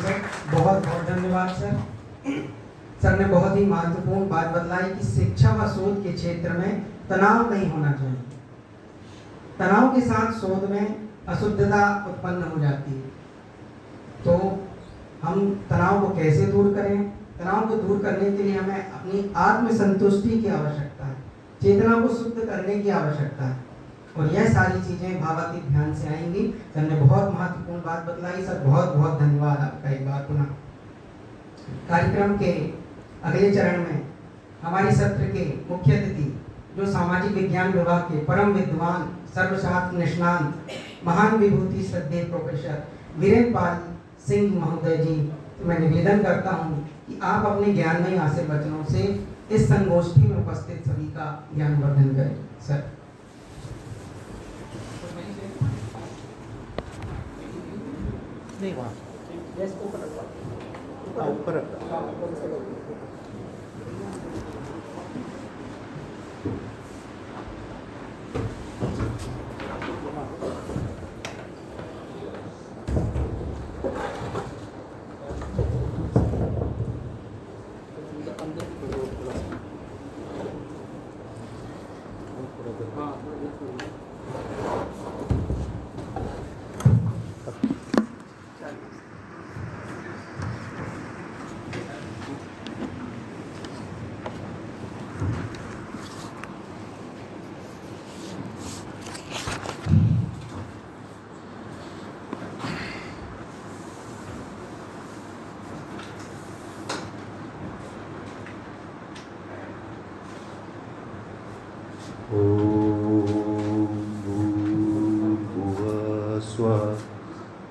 Sir, बहुत बहुत धन्यवाद सर। सर ने बहुत ही महत्वपूर्ण बात बतलाई कि शिक्षा व शोध के क्षेत्र में तनाव नहीं होना चाहिए। तनाव के साथ शोध में अशुद्धता उत्पन्न हो जाती है। तो हम तनाव को कैसे दूर करें? तनाव को दूर करने के लिए हमें अपनी आत्म संतुष्टि की आवश्यकता है, चेतना को शुद्ध करने की आवश्यकता है, और यह सारी चीजें भावातीत ध्यान से आएंगी। सर ने बहुत महत्वपूर्ण बात बतलाई। सर बहुत बहुत धन्यवाद आपका एक बार पुनः। कार्यक्रम के अगले चरण में हमारे सत्र के मुख्य अतिथि जो सामाजिक विज्ञान विभाग के परम विद्वान, सर्वशास्त्र निष्णांत, महान विभूति श्रद्धेय प्रोफेसर वीरेंद्र पाल सिंह महोदय जी, तो मैं निवेदन करता हूं कि आप अपने ज्ञानमयी आशीर्वचनों से इस संगोष्ठी में उपस्थित सभी का ज्ञानवर्धन करें। सर नहीं, वहाँ ऊपर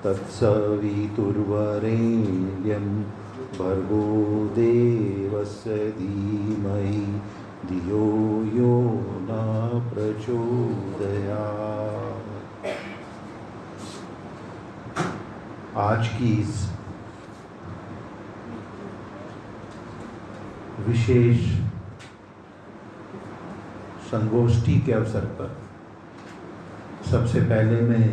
तत्सवितुर्वरेण्यं भर्गो देवस्य धीमहि धियो यो न प्रचोदयात्। आज की इस विशेष संगोष्ठी के अवसर पर सबसे पहले मैं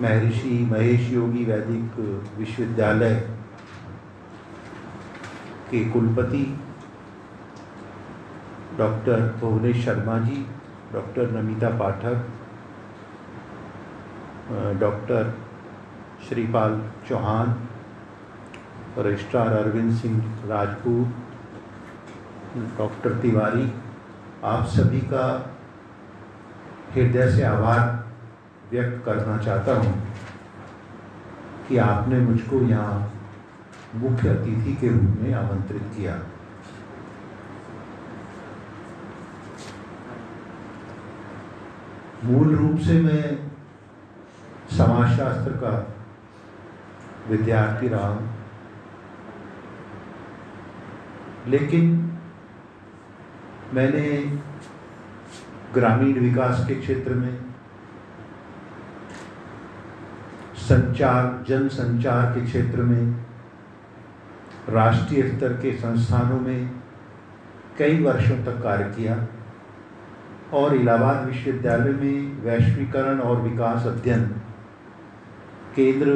महर्षि महेश योगी वैदिक विश्वविद्यालय के कुलपति doctor Bhuvnesh Sharma ji, doctor Namita Pathak, doctor Shripal Chauhan, registrar Arvind Singh Rajput, doctor Tiwari, आप सभी का हृदय से आभार व्यक्त करना चाहता हूँ कि आपने मुझको यहाँ मुख्य अतिथि के रूप में आमंत्रित किया। मूल रूप से मैं समाजशास्त्र का विद्यार्थी रहा हूँ, लेकिन मैंने ग्रामीण विकास के क्षेत्र में, जनसंचार के क्षेत्र में, राष्ट्रीय स्तर के संस्थानों में कई वर्षों तक कार्य किया और इलाहाबाद विश्वविद्यालय में वैश्वीकरण और विकास अध्ययन केंद्र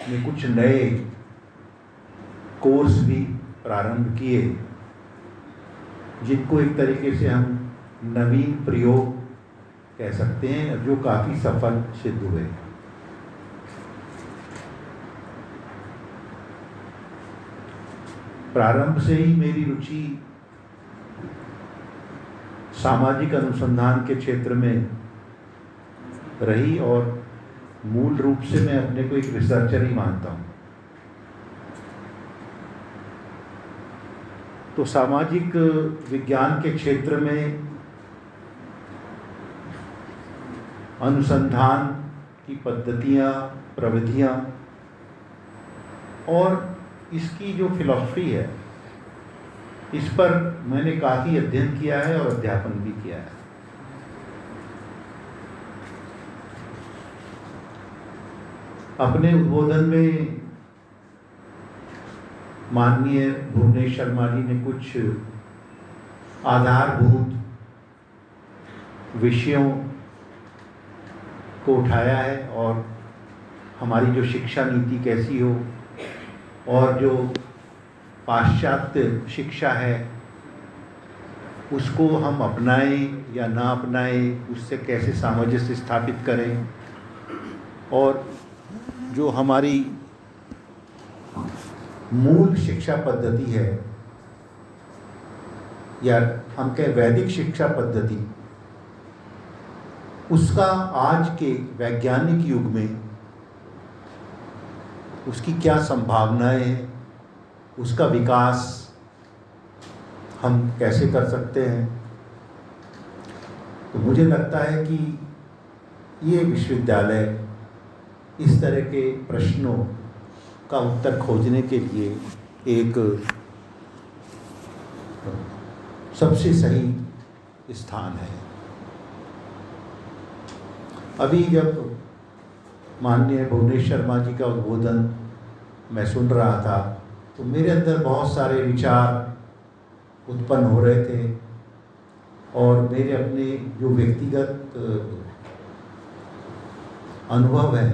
में कुछ नए कोर्स भी प्रारंभ किए, जिनको एक तरीके से हम नवीन प्रयोग कह सकते हैं, जो काफ़ी सफल सिद्ध हुए। प्रारंभ से ही मेरी रुचि सामाजिक अनुसंधान के क्षेत्र में रही और मूल रूप से मैं अपने को एक रिसर्चर ही मानता हूँ। तो सामाजिक विज्ञान के क्षेत्र में अनुसंधान की पद्धतियाँ, प्रविधियाँ और इसकी जो फिलॉसफी है, इस पर मैंने काफ़ी अध्ययन किया है और अध्यापन भी किया है। अपने उद्बोधन में माननीय भुवनेश शर्मा जी ने कुछ आधारभूत विषयों को उठाया है और हमारी जो शिक्षा नीति कैसी हो और जो पाश्चात्य शिक्षा है उसको हम अपनाएं या ना अपनाएं, उससे कैसे सामंजस्य स्थापित करें, और जो हमारी मूल शिक्षा पद्धति है या हम कहें वैदिक शिक्षा पद्धति, उसका आज के वैज्ञानिक युग में उसकी क्या संभावनाएं हैं, उसका विकास हम कैसे कर सकते हैं। तो मुझे लगता है कि ये विश्वविद्यालय इस तरह के प्रश्नों का उत्तर खोजने के लिए एक सबसे सही स्थान है। अभी जब माननीय भुवनेश शर्मा जी का उद्बोधन मैं सुन रहा था तो मेरे अंदर बहुत सारे विचार उत्पन्न हो रहे थे और मेरे अपने जो व्यक्तिगत अनुभव हैं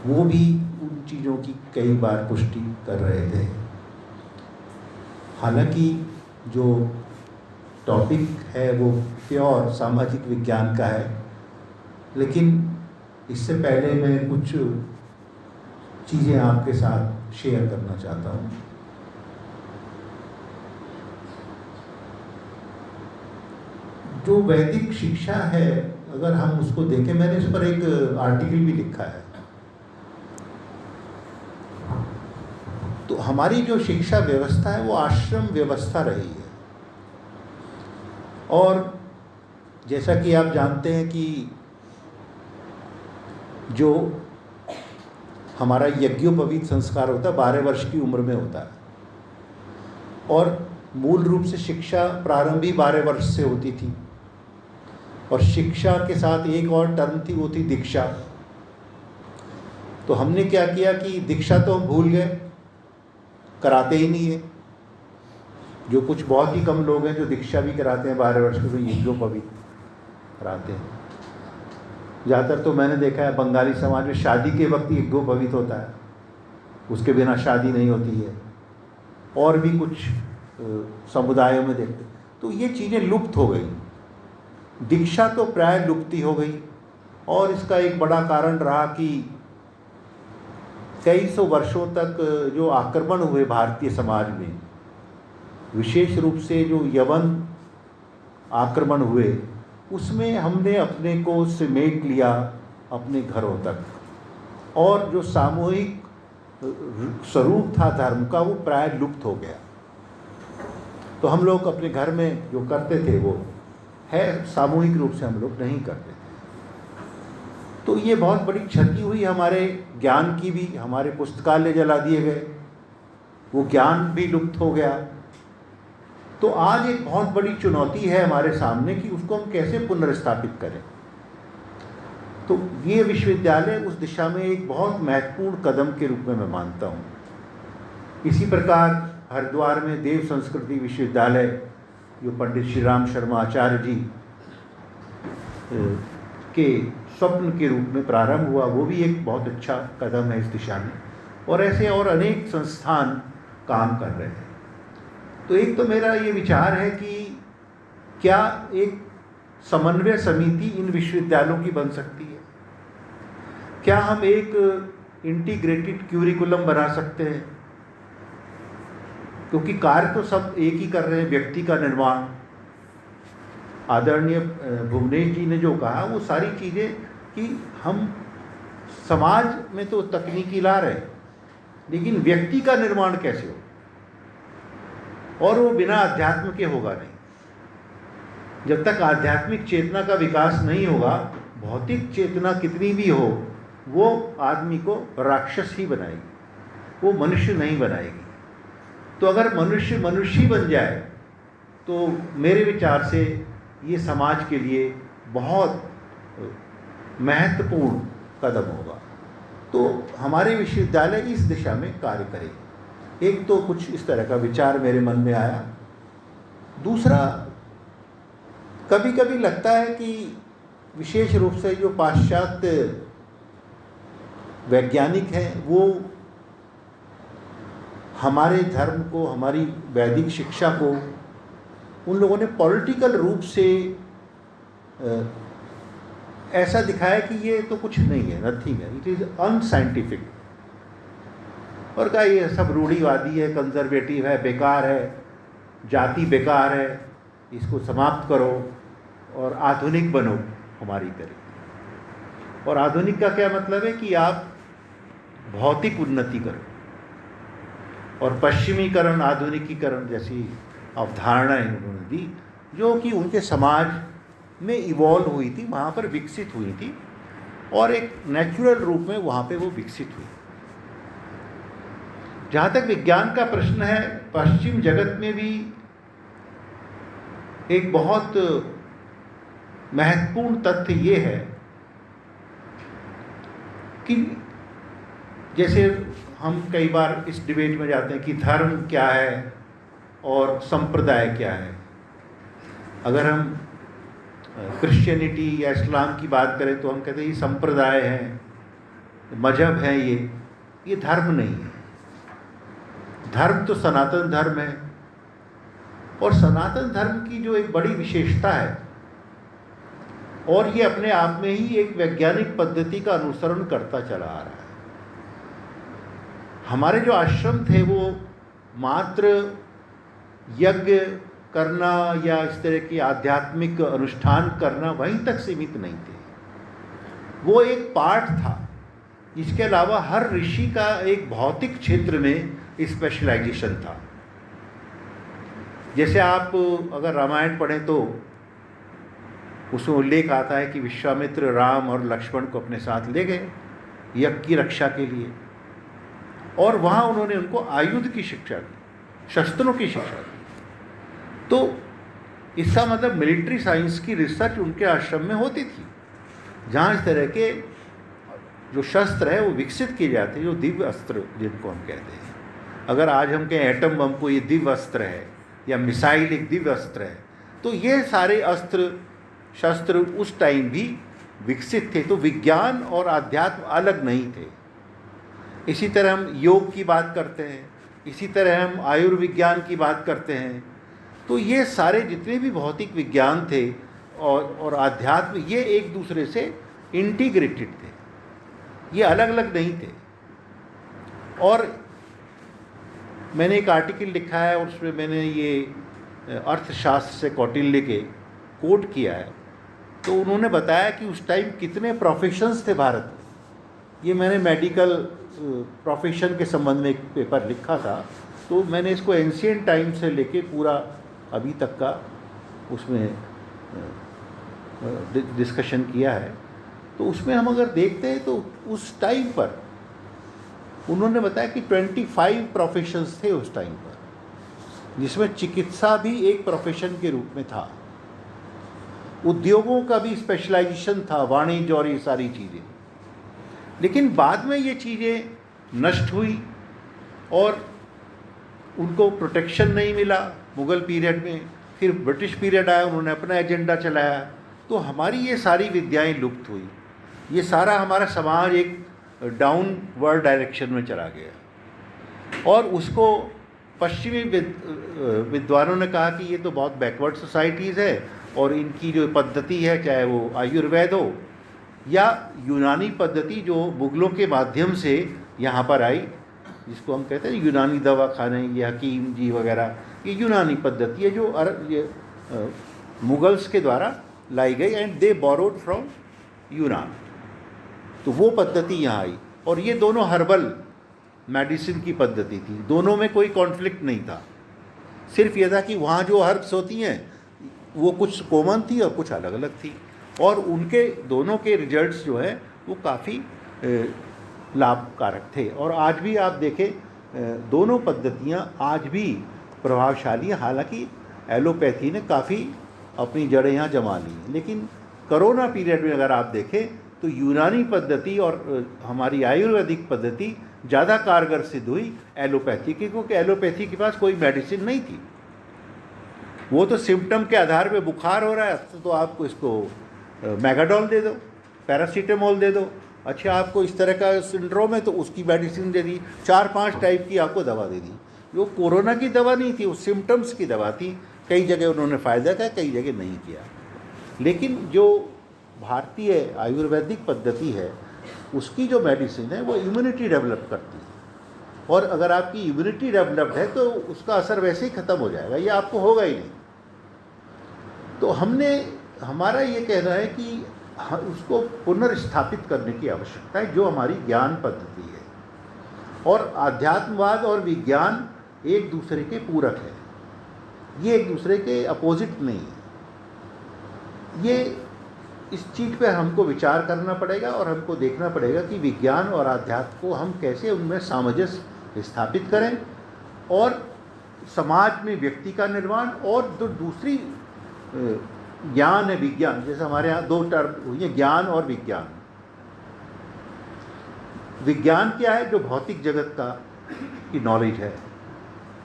वो भी उन चीज़ों की कई बार पुष्टि कर रहे थे। हालांकि जो टॉपिक है वो प्योर सामाजिक विज्ञान का है, लेकिन इससे पहले मैं कुछ चीज़ें आपके साथ शेयर करना चाहता हूँ। जो वैदिक शिक्षा है, अगर हम उसको देखें, मैंने इस पर एक आर्टिकल भी लिखा है। तो हमारी जो शिक्षा व्यवस्था है वो आश्रम व्यवस्था रही है, और जैसा कि आप जानते हैं कि जो हमारा यज्ञोपवीत संस्कार होता है 12 वर्ष की उम्र में होता है, और मूल रूप से शिक्षा प्रारंभ ही 12 वर्ष से होती थी, और शिक्षा के साथ एक और टर्म थी, वो थी दीक्षा। तो हमने क्या किया कि दीक्षा तो हम भूल गए, कराते ही नहीं है। जो कुछ बहुत ही कम लोग हैं जो दीक्षा भी कराते हैं 12 वर्ष के, यज्ञोपवीत कराते हैं। ज़्यादातर तो मैंने देखा है बंगाली समाज में शादी के वक्त यज्ञोपवीत होता है, उसके बिना शादी नहीं होती है, और भी कुछ समुदायों में देखते। तो ये चीज़ें लुप्त हो गई, दीक्षा तो प्राय लुप्ति हो गई, और इसका एक बड़ा कारण रहा कि कई सौ वर्षों तक जो आक्रमण हुए भारतीय समाज में, विशेष रूप से जो यवन आक्रमण हुए, उसमें हमने अपने को सिमेट लिया अपने घरों तक, और जो सामूहिक स्वरूप था धर्म का वो प्राय लुप्त हो गया। तो हम लोग अपने घर में जो करते थे वो है सामूहिक रूप से हम लोग नहीं करते थे। तो ये बहुत बड़ी क्षति हुई हमारे ज्ञान की भी, हमारे पुस्तकालय जला दिए गए, वो ज्ञान भी लुप्त हो गया। तो आज एक बहुत बड़ी चुनौती है हमारे सामने कि उसको हम कैसे पुनर्स्थापित करें। तो ये विश्वविद्यालय उस दिशा में एक बहुत महत्वपूर्ण कदम के रूप में मैं मानता हूँ। इसी प्रकार हरिद्वार में देव संस्कृति विश्वविद्यालय जो पंडित श्री राम शर्मा आचार्य जी के स्वप्न के रूप में प्रारंभ हुआ, वो भी एक बहुत अच्छा कदम है इस दिशा में, और ऐसे और अनेक संस्थान काम कर रहे हैं। तो एक तो मेरा ये विचार है कि क्या एक समन्वय समिति इन विश्वविद्यालयों की बन सकती है? क्या हम एक इंटीग्रेटेड क्यूरिकुलम बना सकते हैं? क्योंकि कार्य तो सब एक ही कर रहे हैं, व्यक्ति का निर्माण। आदरणीय भुवनेश जी ने जो कहा वो सारी चीज़ें कि हम समाज में तो तकनीकी ला रहे हैं, लेकिन व्यक्ति का निर्माण कैसे हो, और वो बिना अध्यात्म के होगा नहीं। जब तक आध्यात्मिक चेतना का विकास नहीं होगा, भौतिक चेतना कितनी भी हो वो आदमी को राक्षस ही बनाएगी, वो मनुष्य नहीं बनाएगी। तो अगर मनुष्य मनुष्य बन जाए तो मेरे विचार से ये समाज के लिए बहुत महत्वपूर्ण कदम होगा। तो हमारे विश्वविद्यालय इस दिशा में कार्य करेगी। एक तो कुछ इस तरह का विचार मेरे मन में आया। दूसरा, कभी कभी लगता है कि विशेष रूप से जो पाश्चात्य वैज्ञानिक हैं वो हमारे धर्म को, हमारी वैदिक शिक्षा को उन लोगों ने पॉलिटिकल रूप से ऐसा दिखाया कि ये तो कुछ नहीं है, नथिंग है, इट इज़ अनसाइंटिफिक, और कहा ये सब रूढ़िवादी है, कंजर्वेटिव है, बेकार है, जाति बेकार है, इसको समाप्त करो और आधुनिक बनो हमारी तरह। और आधुनिक का क्या मतलब है कि आप भौतिक उन्नति करो, और पश्चिमीकरण, आधुनिकीकरण जैसी अवधारणाएं उन्होंने दी जो कि उनके समाज में इवॉल्व हुई थी, वहाँ पर विकसित हुई थी, और एक नेचुरल रूप में वहाँ पे वो विकसित हुई। जहाँ तक विज्ञान का प्रश्न है, पश्चिम जगत में भी एक बहुत महत्वपूर्ण तथ्य ये है कि जैसे हम कई बार इस डिबेट में जाते हैं कि धर्म क्या है और संप्रदाय क्या है। अगर हम क्रिश्चियनिटी या इस्लाम की बात करें तो हम कहते हैं ये संप्रदाय है, मजहब है, ये धर्म नहीं है। धर्म तो सनातन धर्म है, और सनातन धर्म की जो एक बड़ी विशेषता है, और ये अपने आप में ही एक वैज्ञानिक पद्धति का अनुसरण करता चला आ रहा है। हमारे जो आश्रम थे वो मात्र यज्ञ करना या इस तरह की आध्यात्मिक अनुष्ठान करना वहीं तक सीमित नहीं थे। वो एक पार्ट था। इसके अलावा हर ऋषि का एक भौतिक क्षेत्र में स्पेशलाइजेशन था। जैसे आप अगर रामायण पढ़ें तो उसमें उल्लेख आता है कि विश्वामित्र राम और लक्ष्मण को अपने साथ ले गए यज्ञ की रक्षा के लिए, और वहाँ उन्होंने उनको आयुध की शिक्षा दी, शस्त्रों की शिक्षा दी। तो इसका मतलब मिलिट्री साइंस की रिसर्च उनके आश्रम में होती थी, जहाँ इस तरह के जो शस्त्र है वो विकसित किए जाते हैं, जो दिव्य अस्त्र जिनको हम कहते हैं। अगर आज हम कहें एटम बम को ये दिव्य अस्त्र है या मिसाइल एक दिव्य अस्त्र है, तो ये सारे अस्त्र शस्त्र उस टाइम भी विकसित थे। तो विज्ञान और आध्यात्म अलग नहीं थे। इसी तरह हम योग की बात करते हैं, इसी तरह हम आयुर्विज्ञान की बात करते हैं। तो ये सारे जितने भी भौतिक विज्ञान थे और आध्यात्म, ये एक दूसरे से इंटीग्रेटेड थे, ये अलग अलग नहीं थे। और मैंने एक आर्टिकल लिखा है और उसमें मैंने ये अर्थशास्त्र से कौटिल्य के कोट किया है। तो उन्होंने बताया कि उस टाइम कितने प्रोफेशंस थे भारत में। ये मैंने मेडिकल प्रोफेशन के संबंध में एक पेपर लिखा था, तो मैंने इसको एंशिएंट टाइम से लेके पूरा अभी तक का उसमें डिस्कशन किया है। तो उसमें हम अगर देखते हैं तो उस टाइम पर उन्होंने बताया कि 25 प्रोफेशंस थे उस टाइम पर, जिसमें चिकित्सा भी एक प्रोफेशन के रूप में था, उद्योगों का भी स्पेशलाइजेशन था, वाणिज्य और ये सारी चीज़ें। लेकिन बाद में ये चीज़ें नष्ट हुई और उनको प्रोटेक्शन नहीं मिला मुग़ल पीरियड में। फिर ब्रिटिश पीरियड आया, उन्होंने अपना एजेंडा चलाया, तो हमारी ये सारी विद्याएं लुप्त हुई। ये सारा हमारा समाज एक डाउनवर्ड डायरेक्शन में चला गया, और उसको पश्चिमी विद्वानों ने कहा कि ये तो बहुत बैकवर्ड सोसाइटीज़ है, और इनकी जो पद्धति है, चाहे वो आयुर्वेद हो या यूनानी पद्धति जो मुग़लों के माध्यम से यहाँ पर आई, जिसको हम कहते हैं यूनानी दवा खाने या हकीम जी वगैरह, ये यूनानी पद्धति है जो मुग़ल्स के द्वारा लाई गई, एंड दे बोरोड फ्रॉम यूनान। तो वो पद्धति यहाँ आई, और ये दोनों हर्बल मेडिसिन की पद्धति थी, दोनों में कोई कॉन्फ्लिक्ट नहीं था। सिर्फ ये था कि वहाँ जो हर्ब्स होती हैं वो कुछ कॉमन थी और कुछ अलग अलग थी, और उनके दोनों के रिजल्ट्स जो हैं वो काफ़ी लाभकारक थे। और आज भी आप देखें दोनों पद्धतियाँ आज भी प्रभावशाली हैं। हालांकि एलोपैथी ने काफ़ी अपनी जड़ें यहाँ जमा ली, लेकिन कोरोना पीरियड में अगर आप देखें तो यूनानी पद्धति और हमारी आयुर्वेदिक पद्धति ज़्यादा कारगर सिद्ध हुई एलोपैथी की, क्योंकि एलोपैथी के पास कोई मेडिसिन नहीं थी। वो तो सिम्टम के आधार पे बुखार हो रहा है तो आपको इसको मैगाडोल दे दो, पैरासीटामोल दे दो, अच्छा आपको इस तरह का सिंड्रोम है तो उसकी मेडिसिन दे दी, 4-5 टाइप की आपको दवा दे दी। वो कोरोना की दवा नहीं थी, वो सिम्टम्स की दवा थी। कई जगह उन्होंने फ़ायदा किया, कई जगह नहीं किया। लेकिन जो भारतीय आयुर्वेदिक पद्धति है उसकी जो मेडिसिन है वो इम्यूनिटी डेवलप करती है, और अगर आपकी इम्यूनिटी डेवलप्ड है तो उसका असर वैसे ही ख़त्म हो जाएगा, ये आपको होगा ही नहीं। तो हमारा ये कहना है कि उसको पुनर्स्थापित करने की आवश्यकता है, जो हमारी ज्ञान पद्धति है। और आध्यात्मवाद और विज्ञान एक दूसरे के पूरक है, ये एक दूसरे के अपोजिट नहीं है। ये इस चीज़ पे हमको विचार करना पड़ेगा और हमको देखना पड़ेगा कि विज्ञान और आध्यात्म को हम कैसे उनमें सामंजस्य स्थापित करें, और समाज में व्यक्ति का निर्माण, और जो दूसरी ज्ञान है विज्ञान, जैसे हमारे यहाँ 2 टर्म हुई है, ज्ञान और विज्ञान। विज्ञान क्या है? जो भौतिक जगत का की नॉलेज है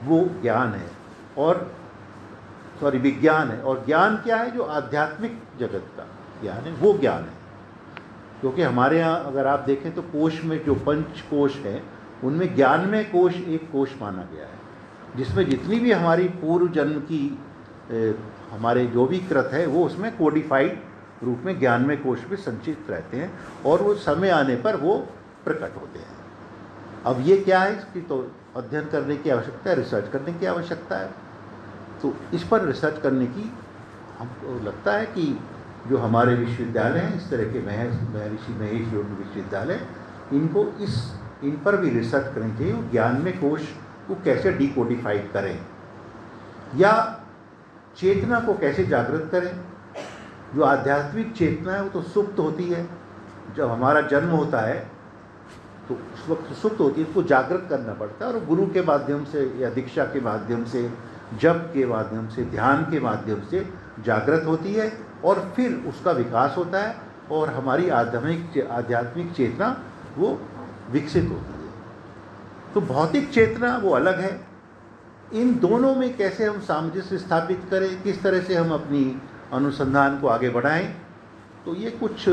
वो ज्ञान है, और विज्ञान है। और ज्ञान क्या है? जो आध्यात्मिक जगत का ज्ञान है वो ज्ञान है। क्योंकि हमारे यहाँ अगर आप देखें तो कोश में जो 5 कोश हैं उनमें ज्ञान में कोश एक कोश माना गया है, जिसमें जितनी भी हमारी पूर्व जन्म की हमारे जो भी कृत है वो उसमें कोडिफाइड रूप में ज्ञान में कोश में संचित रहते हैं, और वो समय आने पर वो प्रकट होते हैं। अब ये क्या है, इसकी तो अध्ययन करने की आवश्यकता है, रिसर्च करने की आवश्यकता है। तो इस पर रिसर्च करने की हमको लगता है कि जो हमारे विश्वविद्यालय हैं, इस तरह के महर्षि महेश योग विश्वविद्यालय, इनको इन पर भी रिसर्च करनी चाहिए। ज्ञान में कोश को कैसे डिकोडिफाइड करें, या चेतना को कैसे जागृत करें। जो आध्यात्मिक चेतना है वो तो सुप्त होती है, जब हमारा जन्म होता है तो उस वक्त सुप्त होती है, उसको जागृत करना पड़ता है, और गुरु के माध्यम से या दीक्षा के माध्यम से, जप के माध्यम से, ध्यान के माध्यम से जागृत होती है, और फिर उसका विकास होता है, और हमारी आध्यात्मिक चेतना वो विकसित होती है। तो भौतिक चेतना वो अलग है। इन दोनों में कैसे हम सामंजस्य स्थापित करें, किस तरह से हम अपनी अनुसंधान को आगे बढ़ाएं, तो ये कुछ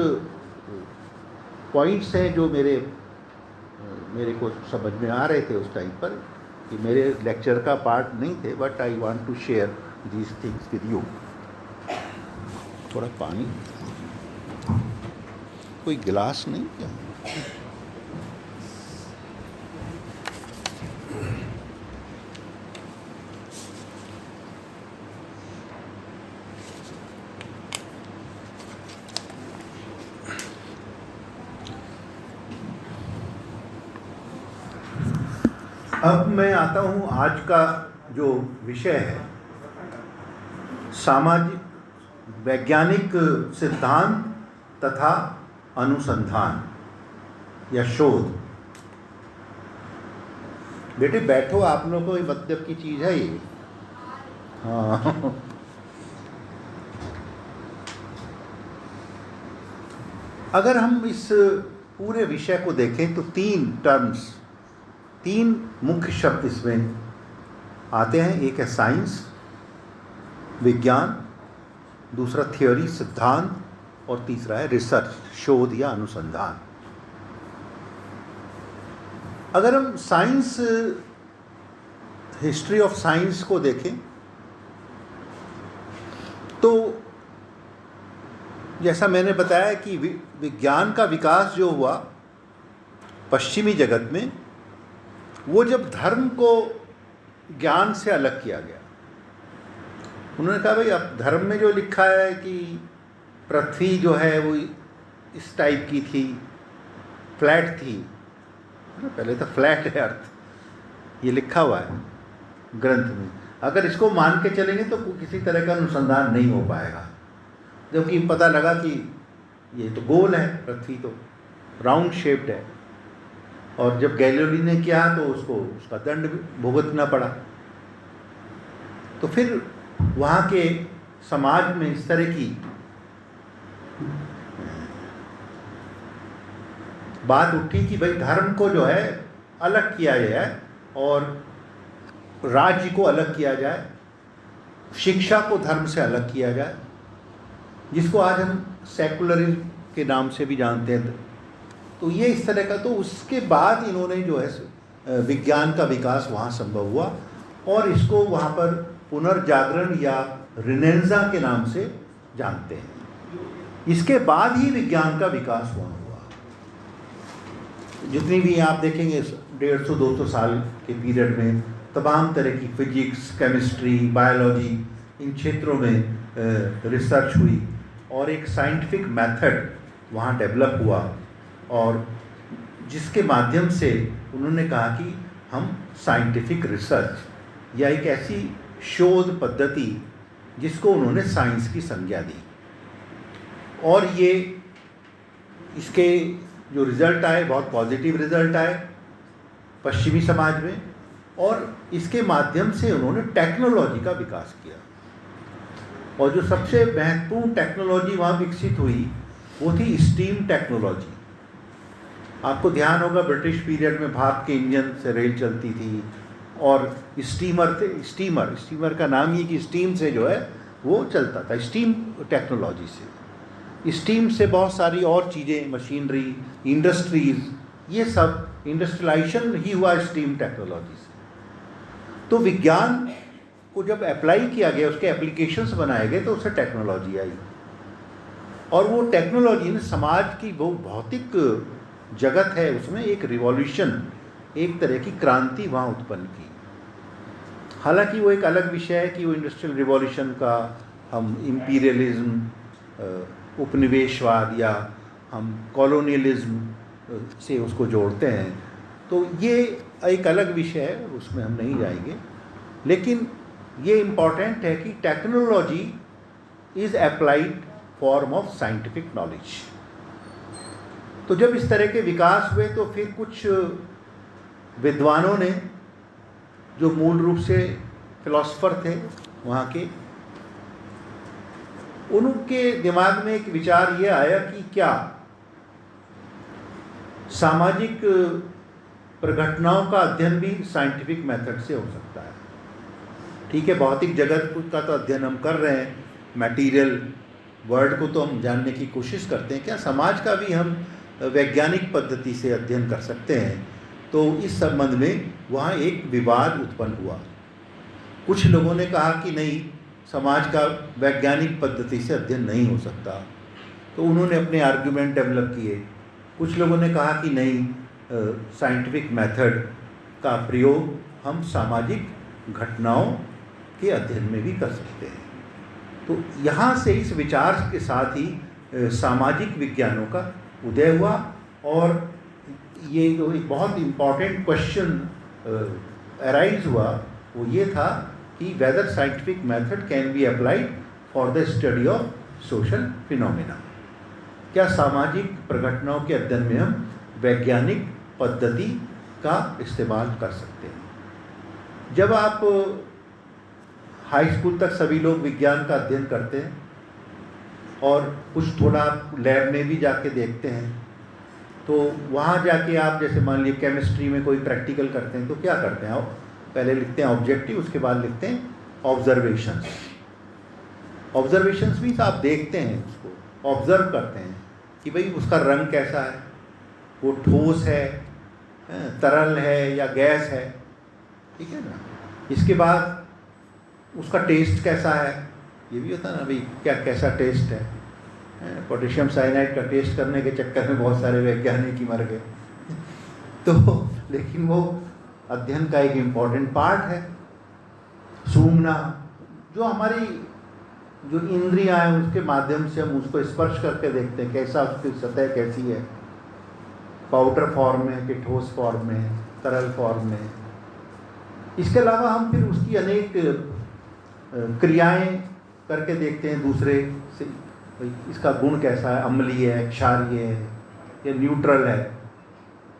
पॉइंट्स हैं जो मेरे को समझ में आ रहे थे उस टाइम पर, कि मेरे लेक्चर का पार्ट नहीं थे, but I want to share these things with you. थोड़ा पानी, कोई गिलास नहीं क्या? अब मैं आता हूँ, आज का जो विषय है सामाजिक वैज्ञानिक सिद्धांत तथा अनुसंधान या शोध। बेटे बैठो, आप लोगों को मतलब की चीज़ है ये। हाँ, अगर हम इस पूरे विषय को देखें तो 3 मुख्य शब्द इसमें आते हैं। एक है साइंस, विज्ञान, दूसरा थ्योरी सिद्धांत, और तीसरा है रिसर्च शोध या अनुसंधान। अगर हम साइंस, हिस्ट्री ऑफ साइंस को देखें तो जैसा मैंने बताया कि विज्ञान का विकास जो हुआ पश्चिमी जगत में, वो जब धर्म को ज्ञान से अलग किया गया। उन्होंने कहा भाई अब धर्म में जो लिखा है कि पृथ्वी जो है वो इस टाइप की थी, फ्लैट थी, पहले तो फ्लैट है अर्थ, ये लिखा हुआ है ग्रंथ में। अगर इसको मान के चलेंगे तो किसी तरह का अनुसंधान नहीं हो पाएगा, जबकि पता लगा कि ये तो गोल है, पृथ्वी तो राउंड शेप्ड है। और जब गैलीलियो ने किया तो उसका दंड भुगतना पड़ा। तो फिर वहाँ के समाज में इस तरह की बात उठी कि भाई धर्म को जो है अलग किया जाए और राज्य को अलग किया जाए, शिक्षा को धर्म से अलग किया जाए, जिसको आज हम सेकुलरिज्म के नाम से भी जानते हैं। तो ये इस तरह का, तो उसके बाद इन्होंने जो है विज्ञान का विकास वहाँ संभव हुआ और इसको वहाँ पर पुनर्जागरण या रिनेंजा के नाम से जानते हैं। इसके बाद ही विज्ञान का विकास वहाँ हुआ। जितनी भी आप देखेंगे 150-200 साल के पीरियड में तमाम तरह की फिजिक्स, केमिस्ट्री, बायोलॉजी, इन क्षेत्रों में रिसर्च हुई और एक साइंटिफिक मेथड वहाँ डेवलप हुआ और जिसके माध्यम से उन्होंने कहा कि हम साइंटिफिक रिसर्च या एक ऐसी शोध पद्धति जिसको उन्होंने साइंस की संज्ञा दी और ये इसके जो रिज़ल्ट आए बहुत पॉजिटिव रिज़ल्ट आए पश्चिमी समाज में और इसके माध्यम से उन्होंने टेक्नोलॉजी का विकास किया और जो सबसे महत्वपूर्ण टेक्नोलॉजी वहाँ विकसित हुई वो थी स्टीम टेक्नोलॉजी। आपको ध्यान होगा ब्रिटिश पीरियड में भाप के इंजन से रेल चलती थी और स्टीमर थे। स्टीमर का नाम ही कि स्टीम से जो है वो चलता था, स्टीम टेक्नोलॉजी से। स्टीम से बहुत सारी और चीज़ें, मशीनरी, इंडस्ट्रीज़, ये सब इंडस्ट्रियलाइजेशन ही हुआ स्टीम टेक्नोलॉजी से। तो विज्ञान को जब अप्लाई किया गया, उसके एप्लीकेशंस बनाए गए तो उससे टेक्नोलॉजी आई और वो टेक्नोलॉजी ने समाज की वो भौतिक जगत है उसमें एक रिवॉल्यूशन, एक तरह की क्रांति वहाँ उत्पन्न की। हालांकि वो एक अलग विषय है कि वो इंडस्ट्रियल रिवॉल्यूशन का हम इम्पीरियलिज्म, उपनिवेशवाद या हम कॉलोनियलिज्म से उसको जोड़ते हैं, तो ये एक अलग विषय है, उसमें हम नहीं जाएंगे। लेकिन ये इम्पॉर्टेंट है कि technology is applied form of scientific knowledge. तो जब इस तरह के विकास हुए तो फिर कुछ विद्वानों ने जो मूल रूप से फिलॉसफर थे वहाँ के, उनके दिमाग में एक विचार ये आया कि क्या सामाजिक प्रघटनाओं का अध्ययन भी साइंटिफिक मेथड से हो सकता है। ठीक है, भौतिक जगत का तो अध्ययन हम कर रहे हैं, मटेरियल वर्ल्ड को तो हम जानने की कोशिश करते हैं, क्या समाज का भी हम वैज्ञानिक पद्धति से अध्ययन कर सकते हैं? तो इस संबंध में वहाँ एक विवाद उत्पन्न हुआ। कुछ लोगों ने कहा कि नहीं, समाज का वैज्ञानिक पद्धति से अध्ययन नहीं हो सकता, तो उन्होंने अपने आर्ग्यूमेंट डेवलप किए। कुछ लोगों ने कहा कि नहीं, साइंटिफिक मेथड का प्रयोग हम सामाजिक घटनाओं के अध्ययन में भी कर सकते हैं। तो यहाँ से इस विचार के साथ ही सामाजिक विज्ञानों का उदय हुआ और ये जो एक बहुत इम्पॉर्टेंट क्वेश्चन अराइज हुआ वो ये था कि whether scientific method can be applied for the study of social phenomena. क्या सामाजिक प्रघटनाओं के अध्ययन में हम वैज्ञानिक पद्धति का इस्तेमाल कर सकते हैं? जब आप हाई स्कूल तक सभी लोग विज्ञान का अध्ययन करते हैं और कुछ थोड़ा आप लैब में भी जाके देखते हैं, तो वहाँ जाके आप जैसे मान लीजिए केमिस्ट्री में कोई प्रैक्टिकल करते हैं तो क्या करते हैं आप? पहले लिखते हैं ऑब्जेक्टिव, उसके बाद लिखते हैं ऑब्जर्वेशंस। ऑब्जर्वेशंस मीन्स आप देखते हैं, उसको ऑब्जर्व करते हैं कि भाई उसका रंग कैसा है, वो ठोस है, तरल है या गैस है, ठीक है ना। इसके बाद उसका टेस्ट कैसा है, ये भी होता है ना भाई, क्या कैसा टेस्ट है। पोटेशियम साइनाइड का टेस्ट करने के चक्कर में बहुत सारे वैज्ञानिक ही मर गए तो लेकिन वो अध्ययन का एक इम्पॉर्टेंट पार्ट है। सूंघना, जो हमारी जो इंद्रियां हैं उसके माध्यम से हम उसको स्पर्श करके देखते हैं कैसा, उसकी सतह कैसी है, पाउडर फॉर्म में कि ठोस फॉर्म में, तरल फॉर्म में। इसके अलावा हम फिर उसकी अनेक क्रियाएं करके देखते हैं दूसरे से, इसका गुण कैसा है, अम्लीय है, क्षारीय है या न्यूट्रल है।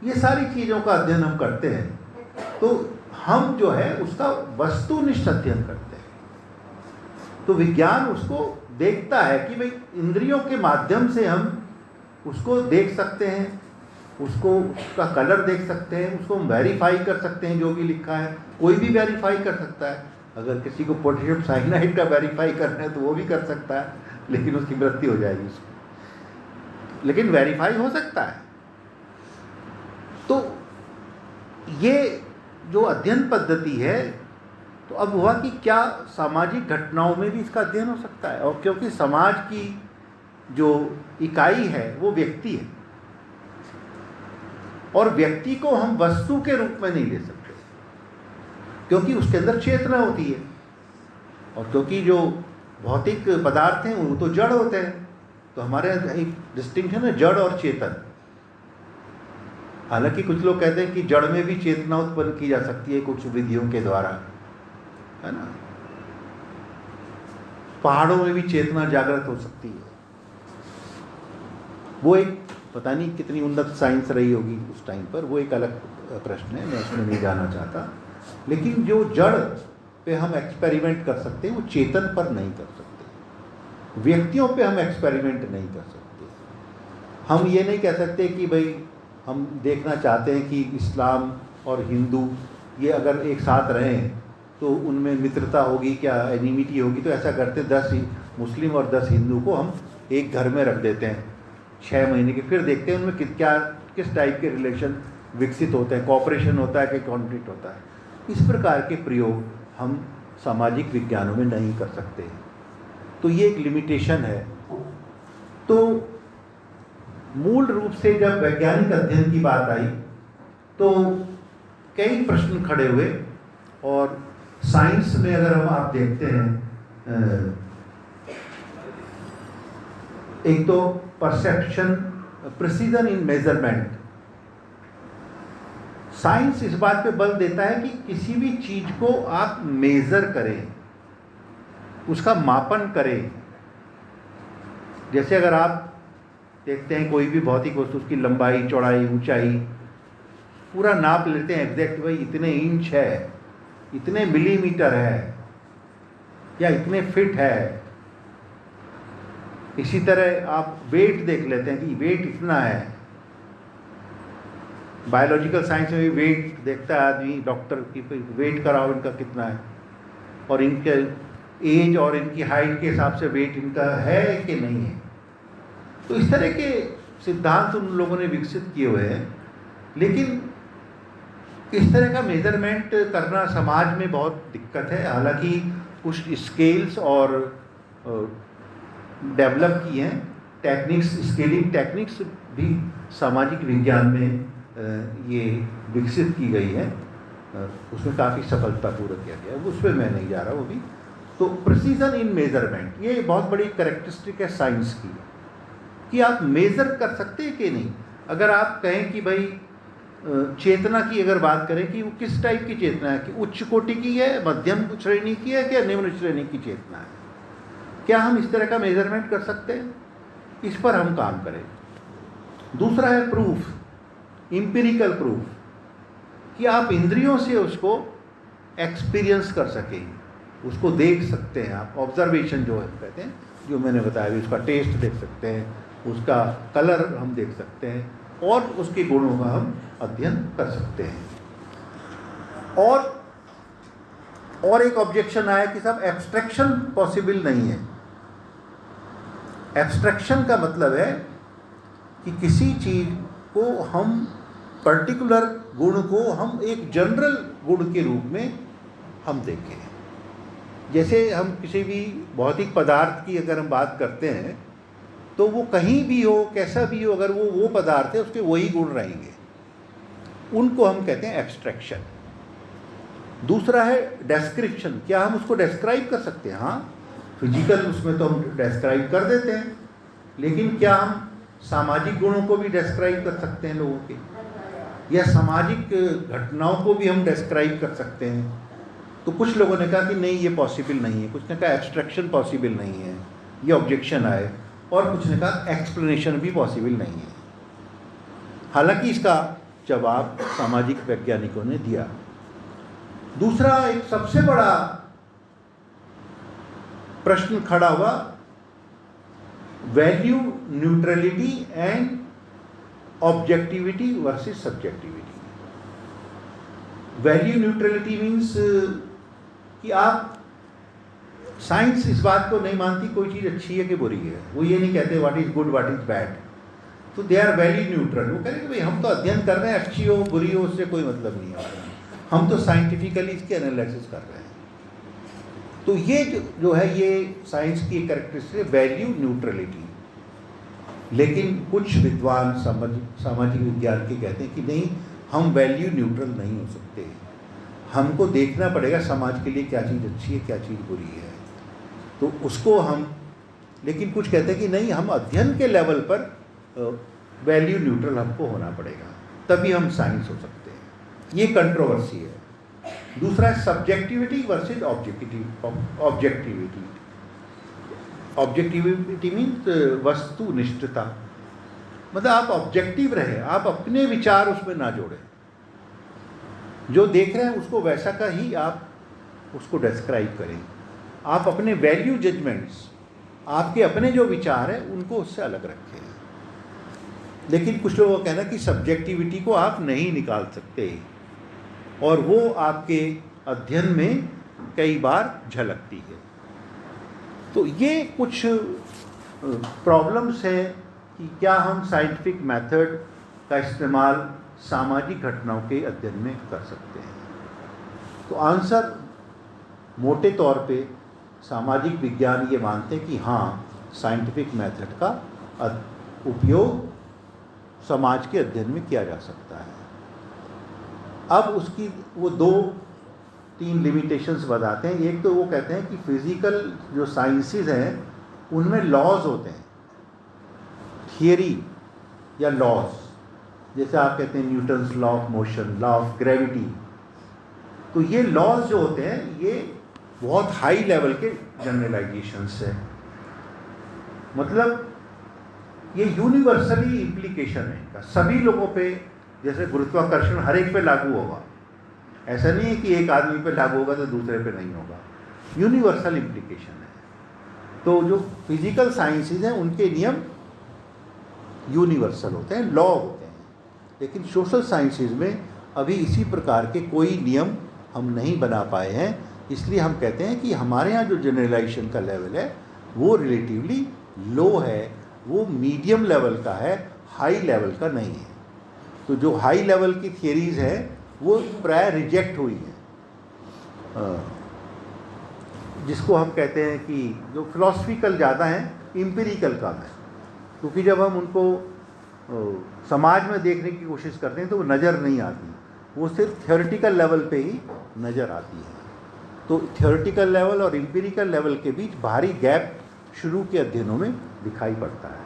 ये सारी चीज़ों का अध्ययन हम करते हैं। तो हम जो है उसका वस्तुनिष्ठ अध्ययन करते हैं। तो विज्ञान उसको देखता है कि भाई इंद्रियों के माध्यम से हम उसको देख सकते हैं, उसको उसका कलर देख सकते हैं, उसको हम वेरीफाई कर सकते हैं। जो भी लिखा है कोई भी वेरीफाई कर सकता है। अगर किसी को पोटेशियम साइनाइड का वेरीफाई करना है तो वो भी कर सकता है, लेकिन उसकी मृत्यु हो जाएगी उसको, लेकिन वेरीफाई हो सकता है। तो ये जो अध्ययन पद्धति है, तो अब हुआ कि क्या सामाजिक घटनाओं में भी इसका अध्ययन हो सकता है, और क्योंकि समाज की जो इकाई है वो व्यक्ति है, और व्यक्ति को हम वस्तु के रूप में नहीं ले सकते, क्योंकि उसके अंदर चेतना होती है, और क्योंकि जो भौतिक पदार्थ हैं वो तो जड़ होते हैं। तो हमारे एक डिस्टिंक्शन है जड़ और चेतन। हालांकि कुछ लोग कहते हैं कि जड़ में भी चेतना उत्पन्न की जा सकती है कुछ विधियों के द्वारा, है ना। पहाड़ों में भी चेतना जागृत हो सकती है। वो एक पता नहीं कितनी उन्नत साइंस रही होगी उस टाइम पर, वो एक अलग प्रश्न है, मैं उसमें नहीं जाना चाहता। लेकिन जो जड़ पे हम एक्सपेरिमेंट कर सकते हैं वो चेतन पर नहीं कर सकते। व्यक्तियों पे हम एक्सपेरिमेंट नहीं कर सकते। हम ये नहीं कह सकते कि भाई हम देखना चाहते हैं कि इस्लाम और हिंदू ये अगर एक साथ रहें तो उनमें मित्रता होगी, क्या एनिमिटी होगी। तो ऐसा करते 10 मुस्लिम और 10 हिंदू को हम एक घर में रख देते हैं 6 महीने के, फिर देखते हैं उनमें किस टाइप के रिलेशन विकसित होते हैं, कॉपरेशन होता है कि कॉन्फ्लिक्ट होता है। इस प्रकार के प्रयोग हम सामाजिक विज्ञानों में नहीं कर सकते। तो ये एक लिमिटेशन है। तो मूल रूप से जब वैज्ञानिक अध्ययन की बात आई तो कई प्रश्न खड़े हुए, और साइंस में अगर आप देखते हैं, एक तो परसेप्शन, प्रिसीजन इन मेजरमेंट। साइंस इस बात पे बल देता है कि किसी भी चीज को आप मेजर करें, उसका मापन करें। जैसे अगर आप देखते हैं कोई भी भौतिक वस्तु, उसकी लंबाई, चौड़ाई, ऊंचाई पूरा नाप लेते हैं एग्जैक्ट, भाई इतने इंच है, इतने मिलीमीटर है, या इतने फिट है। इसी तरह आप वेट देख लेते हैं कि वेट इतना है। बायोलॉजिकल साइंस में भी वेट देखता है आदमी, डॉक्टर की वेट कराओ इनका कितना है, और इनके एज और इनकी हाइट के हिसाब से वेट इनका है कि नहीं है। तो इस तरह के सिद्धांत उन लोगों ने विकसित किए हुए हैं। लेकिन इस तरह का मेजरमेंट करना समाज में बहुत दिक्कत है। हालांकि कुछ स्केल्स और डेवलप किए हैं टेक्निक्स, स्केलिंग टेक्निक्स भी सामाजिक विज्ञान में ये विकसित की गई है, उसमें काफ़ी सफलतापूर्वक किया गया है, उस पर मैं नहीं जा रहा वो भी। तो प्रिसीजन इन मेजरमेंट ये बहुत बड़ी कैरेक्टरिस्टिक है साइंस की, कि आप मेज़र कर सकते हैं कि नहीं। अगर आप कहें कि भाई चेतना की अगर बात करें कि वो किस टाइप की चेतना है, कि उच्च कोटि की है, मध्यम श्रेणी की है, क्या निम्न श्रेणी की चेतना है, क्या हम इस तरह का मेजरमेंट कर सकते हैं? इस पर हम काम करें। दूसरा है प्रूफ, इम्पिरिकल प्रूफ, कि आप इंद्रियों से उसको एक्सपीरियंस कर सकें, उसको देख सकते हैं आप। ऑब्जर्वेशन जो है कहते हैं, जो मैंने बताया, उसका टेस्ट देख सकते हैं, उसका कलर हम देख सकते हैं, और उसके गुणों का हम अध्ययन कर सकते हैं। और एक ऑब्जेक्शन आया कि साहब एब्स्ट्रैक्शन पॉसिबल नहीं है। एब्स्ट्रैक्शन का मतलब है कि किसी चीज़ को हम, पर्टिकुलर गुण को हम एक जनरल गुण के रूप में हम देखें। जैसे हम किसी भी भौतिक पदार्थ की अगर हम बात करते हैं तो वो कहीं भी हो, कैसा भी हो, अगर वो पदार्थ है उसके वही गुण रहेंगे, उनको हम कहते हैं एब्स्ट्रैक्शन। दूसरा है डेस्क्रिप्शन, क्या हम उसको डिस्क्राइब कर सकते हैं? हाँ, फिजिकल उसमें तो हम डिस्क्राइब कर देते हैं, लेकिन क्या हम सामाजिक गुणों को भी डिस्क्राइब कर सकते हैं लोगों के, या सामाजिक घटनाओं को भी हम डिस्क्राइब कर सकते हैं? तो कुछ लोगों ने कहा कि नहीं, ये पॉसिबल नहीं है, कुछ ने कहा एब्स्ट्रैक्शन पॉसिबल नहीं है, ये ऑब्जेक्शन आए, और कुछ ने कहा एक्सप्लेनेशन भी पॉसिबल नहीं है। हालांकि इसका जवाब सामाजिक वैज्ञानिकों ने दिया। दूसरा एक सबसे बड़ा प्रश्न खड़ा हुआ, value neutrality and objectivity versus subjectivity. Value neutrality means कि आप, साइंस इस बात को नहीं मानती कोई चीज़ अच्छी है कि बुरी है। वो ये नहीं कहते what is good what is bad, तो दे आर वैल्यू न्यूट्रल। वो कहेंगे भाई हम तो अध्ययन कर रहे हैं, अच्छी हो बुरी हो उससे कोई मतलब नहीं है, हम तो साइंटिफिकली इसकी एनालिसिस कर रहे हैं। तो ये जो है ये साइंस की कैरेक्टरिस्टिक वैल्यू न्यूट्रलिटी। लेकिन कुछ विद्वान सामाजिक विज्ञान के कहते हैं कि नहीं, हम वैल्यू न्यूट्रल नहीं हो सकते, हमको देखना पड़ेगा समाज के लिए क्या चीज़ अच्छी है क्या चीज़ बुरी है। तो उसको हम, लेकिन कुछ कहते हैं कि नहीं, हम अध्ययन के लेवल पर वैल्यू न्यूट्रल हमको होना पड़ेगा, तभी हम साइंस हो सकते हैं। ये कंट्रोवर्सी है। दूसरा है subjectivity versus objectivity. Objectivity means वस्तुनिष्ठता, मतलब आप ऑब्जेक्टिव रहे, आप अपने विचार उसमें ना जोड़ें, जो देख रहे हैं उसको वैसा का ही आप उसको डिस्क्राइब करें। आप अपने वैल्यू जजमेंट्स, आपके अपने जो विचार हैं उनको उससे अलग रखें। लेकिन कुछ लोगों का कहना कि सब्जेक्टिविटी को आप नहीं निकाल सकते और वो आपके अध्ययन में कई बार झलकती है। तो ये कुछ प्रॉब्लम्स हैं कि क्या हम साइंटिफिक मेथड का इस्तेमाल सामाजिक घटनाओं के अध्ययन में कर सकते हैं। तो आंसर मोटे तौर पे सामाजिक विज्ञान ये मानते हैं कि हाँ, साइंटिफिक मेथड का उपयोग समाज के अध्ययन में किया जा सकता है। अब उसकी वो 2-3 लिमिटेशंस बताते हैं। एक तो वो कहते हैं कि फिज़िकल जो साइंसेस हैं उनमें लॉज होते हैं, थियरी या लॉज, जैसे आप कहते हैं Newton's law of motion, law of gravity. तो ये लॉज जो होते हैं ये बहुत हाई लेवल के जनरलाइजेशंस है, मतलब ये यूनिवर्सली इम्प्लीकेशन है इनका सभी लोगों पे। जैसे गुरुत्वाकर्षण हर एक पे लागू होगा, ऐसा नहीं है कि एक आदमी पे लागू होगा तो दूसरे पे नहीं होगा, यूनिवर्सल इम्प्लीकेशन है। तो जो फिजिकल साइंसेज हैं उनके नियम यूनिवर्सल होते हैं, लॉ होते हैं। लेकिन सोशल साइंसेज में अभी इसी प्रकार के कोई नियम हम नहीं बना पाए हैं, इसलिए हम कहते हैं कि हमारे यहाँ जो जनरलाइजेशन का लेवल है वो रिलेटिवली लो है, वो मीडियम लेवल का है, हाई लेवल का नहीं है। तो जो हाई लेवल की थियरीज़ हैं वो प्राय रिजेक्ट हुई हैं, जिसको हम कहते हैं कि जो फिलॉसफिकल ज़्यादा हैं, एम्पिरिकल कम है। क्योंकि जब हम उनको समाज में देखने की कोशिश करते हैं तो वो नज़र नहीं आती, वो सिर्फ थ्योरेटिकल लेवल पे ही नज़र आती है। तो थ्योरेटिकल लेवल और एम्पिरिकल लेवल के बीच भारी गैप शुरू के अध्ययनों में दिखाई पड़ता है।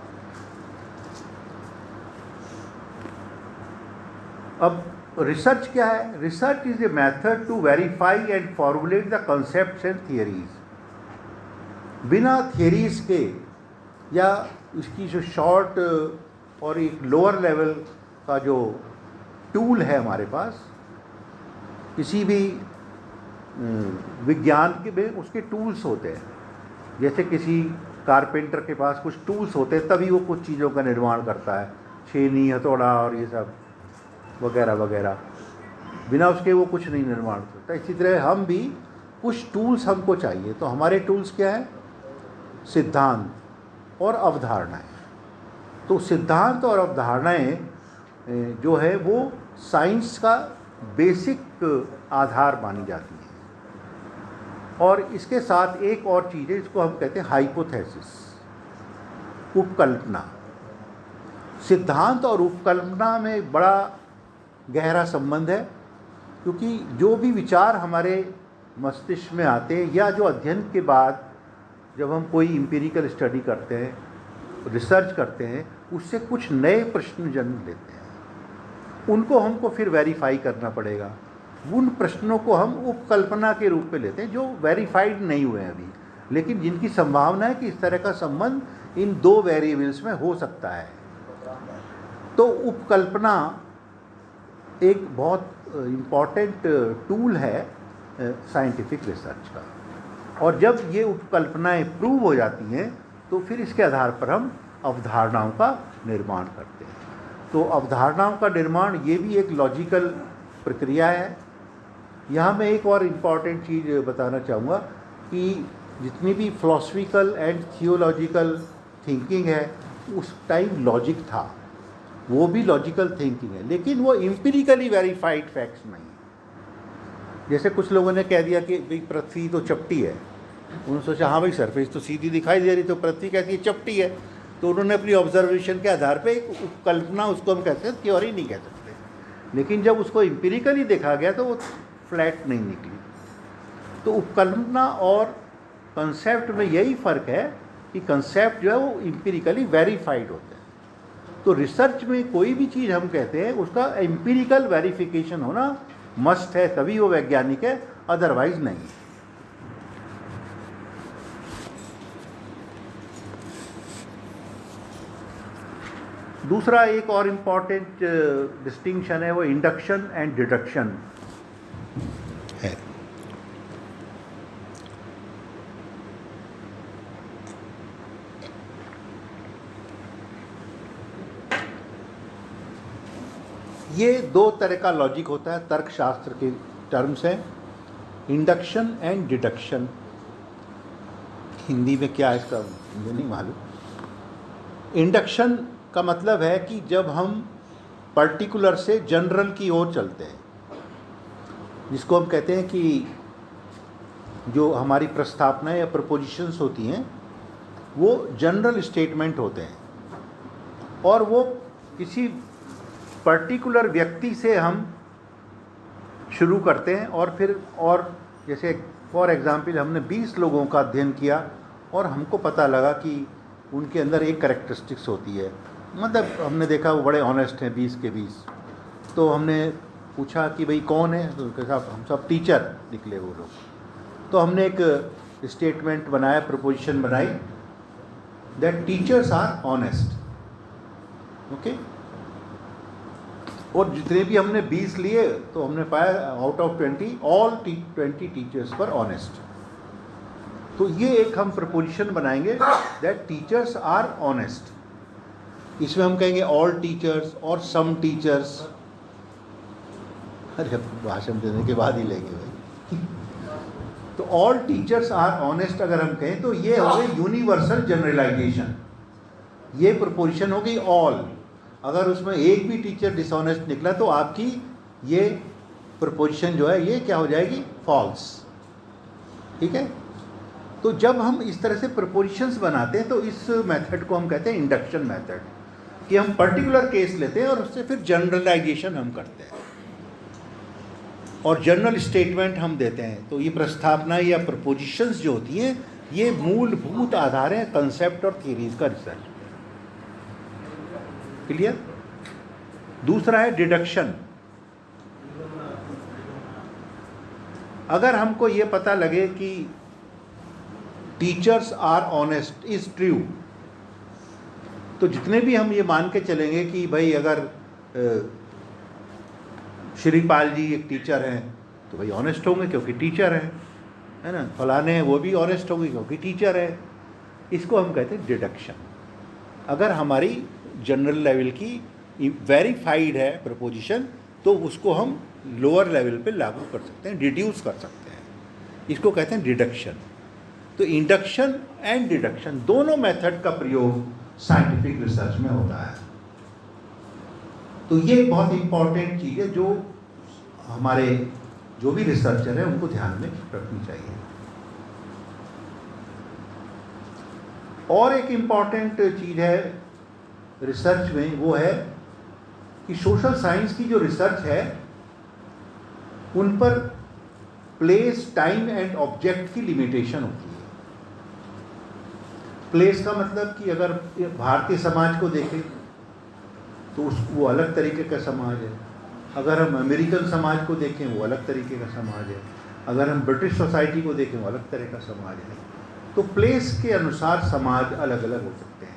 अब रिसर्च क्या है? Research is a method to verify and formulate the concepts and theories. बिना थियरीज के या इसकी जो शॉर्ट और एक लोअर लेवल का जो टूल है हमारे पास, किसी भी विज्ञान के में उसके टूल्स होते हैं। जैसे किसी कारपेंटर के पास कुछ टूल्स होते हैं तभी वो कुछ चीज़ों का निर्माण करता है, छेनी, हथौड़ा और ये सब वगैरह वगैरह, बिना उसके वो कुछ नहीं निर्माण करता। इसी तरह हम भी कुछ टूल्स हमको चाहिए। तो हमारे टूल्स क्या है? सिद्धांत और अवधारणाएं। तो सिद्धांत और अवधारणाएं जो है वो साइंस का बेसिक आधार मानी जाती है। और इसके साथ एक और चीज़ है, इसको हम कहते हैं हाइपोथेसिस, उपकल्पना। सिद्धांत और उपकल्पना में बड़ा गहरा संबंध है, क्योंकि जो भी विचार हमारे मस्तिष्क में आते हैं या जो अध्ययन के बाद जब हम कोई एम्पिरिकल स्टडी करते हैं, रिसर्च करते हैं, उससे कुछ नए प्रश्न जन्म लेते हैं, उनको हमको फिर वेरीफाई करना पड़ेगा। उन प्रश्नों को हम उपकल्पना के रूप में लेते हैं जो वेरीफाइड नहीं हुए हैं अभी, लेकिन जिनकी संभावना है कि इस तरह का संबंध इन दो वेरिएबल्स में हो सकता है। तो उपकल्पना एक बहुत इम्पॉर्टेंट टूल है साइंटिफिक रिसर्च का, और जब ये उपकल्पनाएं प्रूव हो जाती हैं तो फिर इसके आधार पर हम अवधारणाओं का निर्माण करते हैं। तो अवधारणाओं का निर्माण ये भी एक लॉजिकल प्रक्रिया है। यहाँ मैं एक और इम्पॉर्टेंट चीज़ बताना चाहूँगा कि जितनी भी फिलॉसफिकल एंड थियोलॉजिकल थिंकिंग है, उस टाइम लॉजिक था, वो भी लॉजिकल थिंकिंग है, लेकिन वो एम्पिरिकली वेरीफाइड फैक्ट्स नहीं है। जैसे कुछ लोगों ने कह दिया कि भाई पृथ्वी तो चपटी है, उन्होंने सोचा हाँ भाई सरफेस तो सीधी दिखाई दे रही, तो पृथ्वी कैसी चपटी है, तो उन्होंने अपनी ऑब्जर्वेशन के आधार पे एक कल्पना, उसको हम कहते हैं थ्योरी नहीं कह सकते, लेकिन जब उसको एम्पिरिकली देखा गया तो वो फ्लैट नहीं निकली। तो उपकल्पना और कंसेप्ट में यही फ़र्क है कि कंसेप्ट जो है वो एम्पिरिकली वेरीफाइड होते हैं। तो रिसर्च में कोई भी चीज़ हम कहते हैं उसका एम्पिरिकल वेरिफिकेशन होना मस्ट है, तभी वो वैज्ञानिक है, अदरवाइज नहीं। दूसरा एक और इम्पॉर्टेंट डिस्टिंक्शन है वो इंडक्शन एंड डिडक्शन है। ये दो तरह का लॉजिक होता है, तर्कशास्त्र के टर्म्स हैं, इंडक्शन एंड डिडक्शन। हिंदी में क्या है इसका मुझे नहीं मालूम। इंडक्शन का मतलब है कि जब हम पर्टिकुलर से जनरल की ओर चलते हैं, जिसको हम कहते हैं कि जो हमारी प्रस्तावना या प्रपोजिशंस होती हैं वो जनरल स्टेटमेंट होते हैं, और वो किसी पर्टिकुलर व्यक्ति से हम शुरू करते हैं, और फिर और जैसे फॉर एग्ज़ाम्पल हमने 20 लोगों का अध्ययन किया और हमको पता लगा कि उनके अंदर एक कैरेक्टरिस्टिक्स होती है, मतलब हमने देखा वो बड़े ऑनेस्ट हैं 20 के 20, तो हमने पूछा कि भाई कौन है, तो उनके साथ हम सब टीचर निकले वो लोग। तो हमने एक स्टेटमेंट बनाया, प्रपोजिशन बनाई that teachers are honest, okay. और जितने भी हमने 20 लिए तो हमने पाया out of 20 all 20 teachers were honest. तो ये एक हम प्रपोजिशन बनाएंगे दैट टीचर्स आर ऑनेस्ट। इसमें हम कहेंगे ऑल टीचर्स और सम टीचर्स, अरे भाषण देने के बाद ही लेंगे भाई। तो ऑल टीचर्स आर ऑनेस्ट अगर हम कहें तो ये हो गई यूनिवर्सल जनरलाइजेशन, ये प्रपोजिशन हो गई ऑल। अगर उसमें एक भी टीचर डिसऑनेस्ट निकला तो आपकी ये प्रपोजिशन जो है ये क्या हो जाएगी, फॉल्स, ठीक है। तो जब हम इस तरह से प्रपोजिशंस बनाते हैं तो इस मेथड को हम कहते हैं इंडक्शन मेथड, कि हम पर्टिकुलर केस लेते हैं और उससे फिर जनरलाइजेशन हम करते हैं और जनरल स्टेटमेंट हम देते हैं। तो ये प्रस्तावना या प्रपोजिशंस जो होती हैं ये मूलभूत आधार हैं कंसेप्ट और थियरीज का रिसर्च। क्लियर। दूसरा है डिडक्शन। अगर हमको ये पता लगे कि teachers are honest is true, तो जितने भी हम ये मान के चलेंगे कि भाई अगर श्रीपाल जी एक टीचर हैं तो भाई ऑनेस्ट होंगे क्योंकि टीचर हैं, है ना, फलाने हैं वो भी ऑनेस्ट होंगे क्योंकि टीचर है। इसको हम कहते हैं डिडक्शन। अगर हमारी जनरल लेवल की वेरीफाइड है प्रपोजिशन तो उसको हम लोअर लेवल पे लागू कर सकते हैं, डिड्यूस कर सकते हैं, इसको कहते हैं डिडक्शन। तो इंडक्शन एंड डिडक्शन दोनों मेथड का प्रयोग साइंटिफिक रिसर्च में होता है। तो ये बहुत इंपॉर्टेंट चीज़ है जो हमारे जो भी रिसर्चर हैं उनको ध्यान में रखनी चाहिए। और एक इम्पॉर्टेंट चीज़ है रिसर्च में, वो है कि सोशल साइंस की जो रिसर्च है उन पर प्लेस, टाइम एंड ऑब्जेक्ट की लिमिटेशन होती है। प्लेस का मतलब कि अगर भारतीय समाज को देखें तो वो अलग तरीके का समाज है, अगर हम अमेरिकन समाज को देखें वो अलग तरीके का समाज है, अगर हम ब्रिटिश सोसाइटी को देखें वो अलग तरह का समाज है। तो प्लेस के अनुसार समाज अलग अलग हो सकते हैं।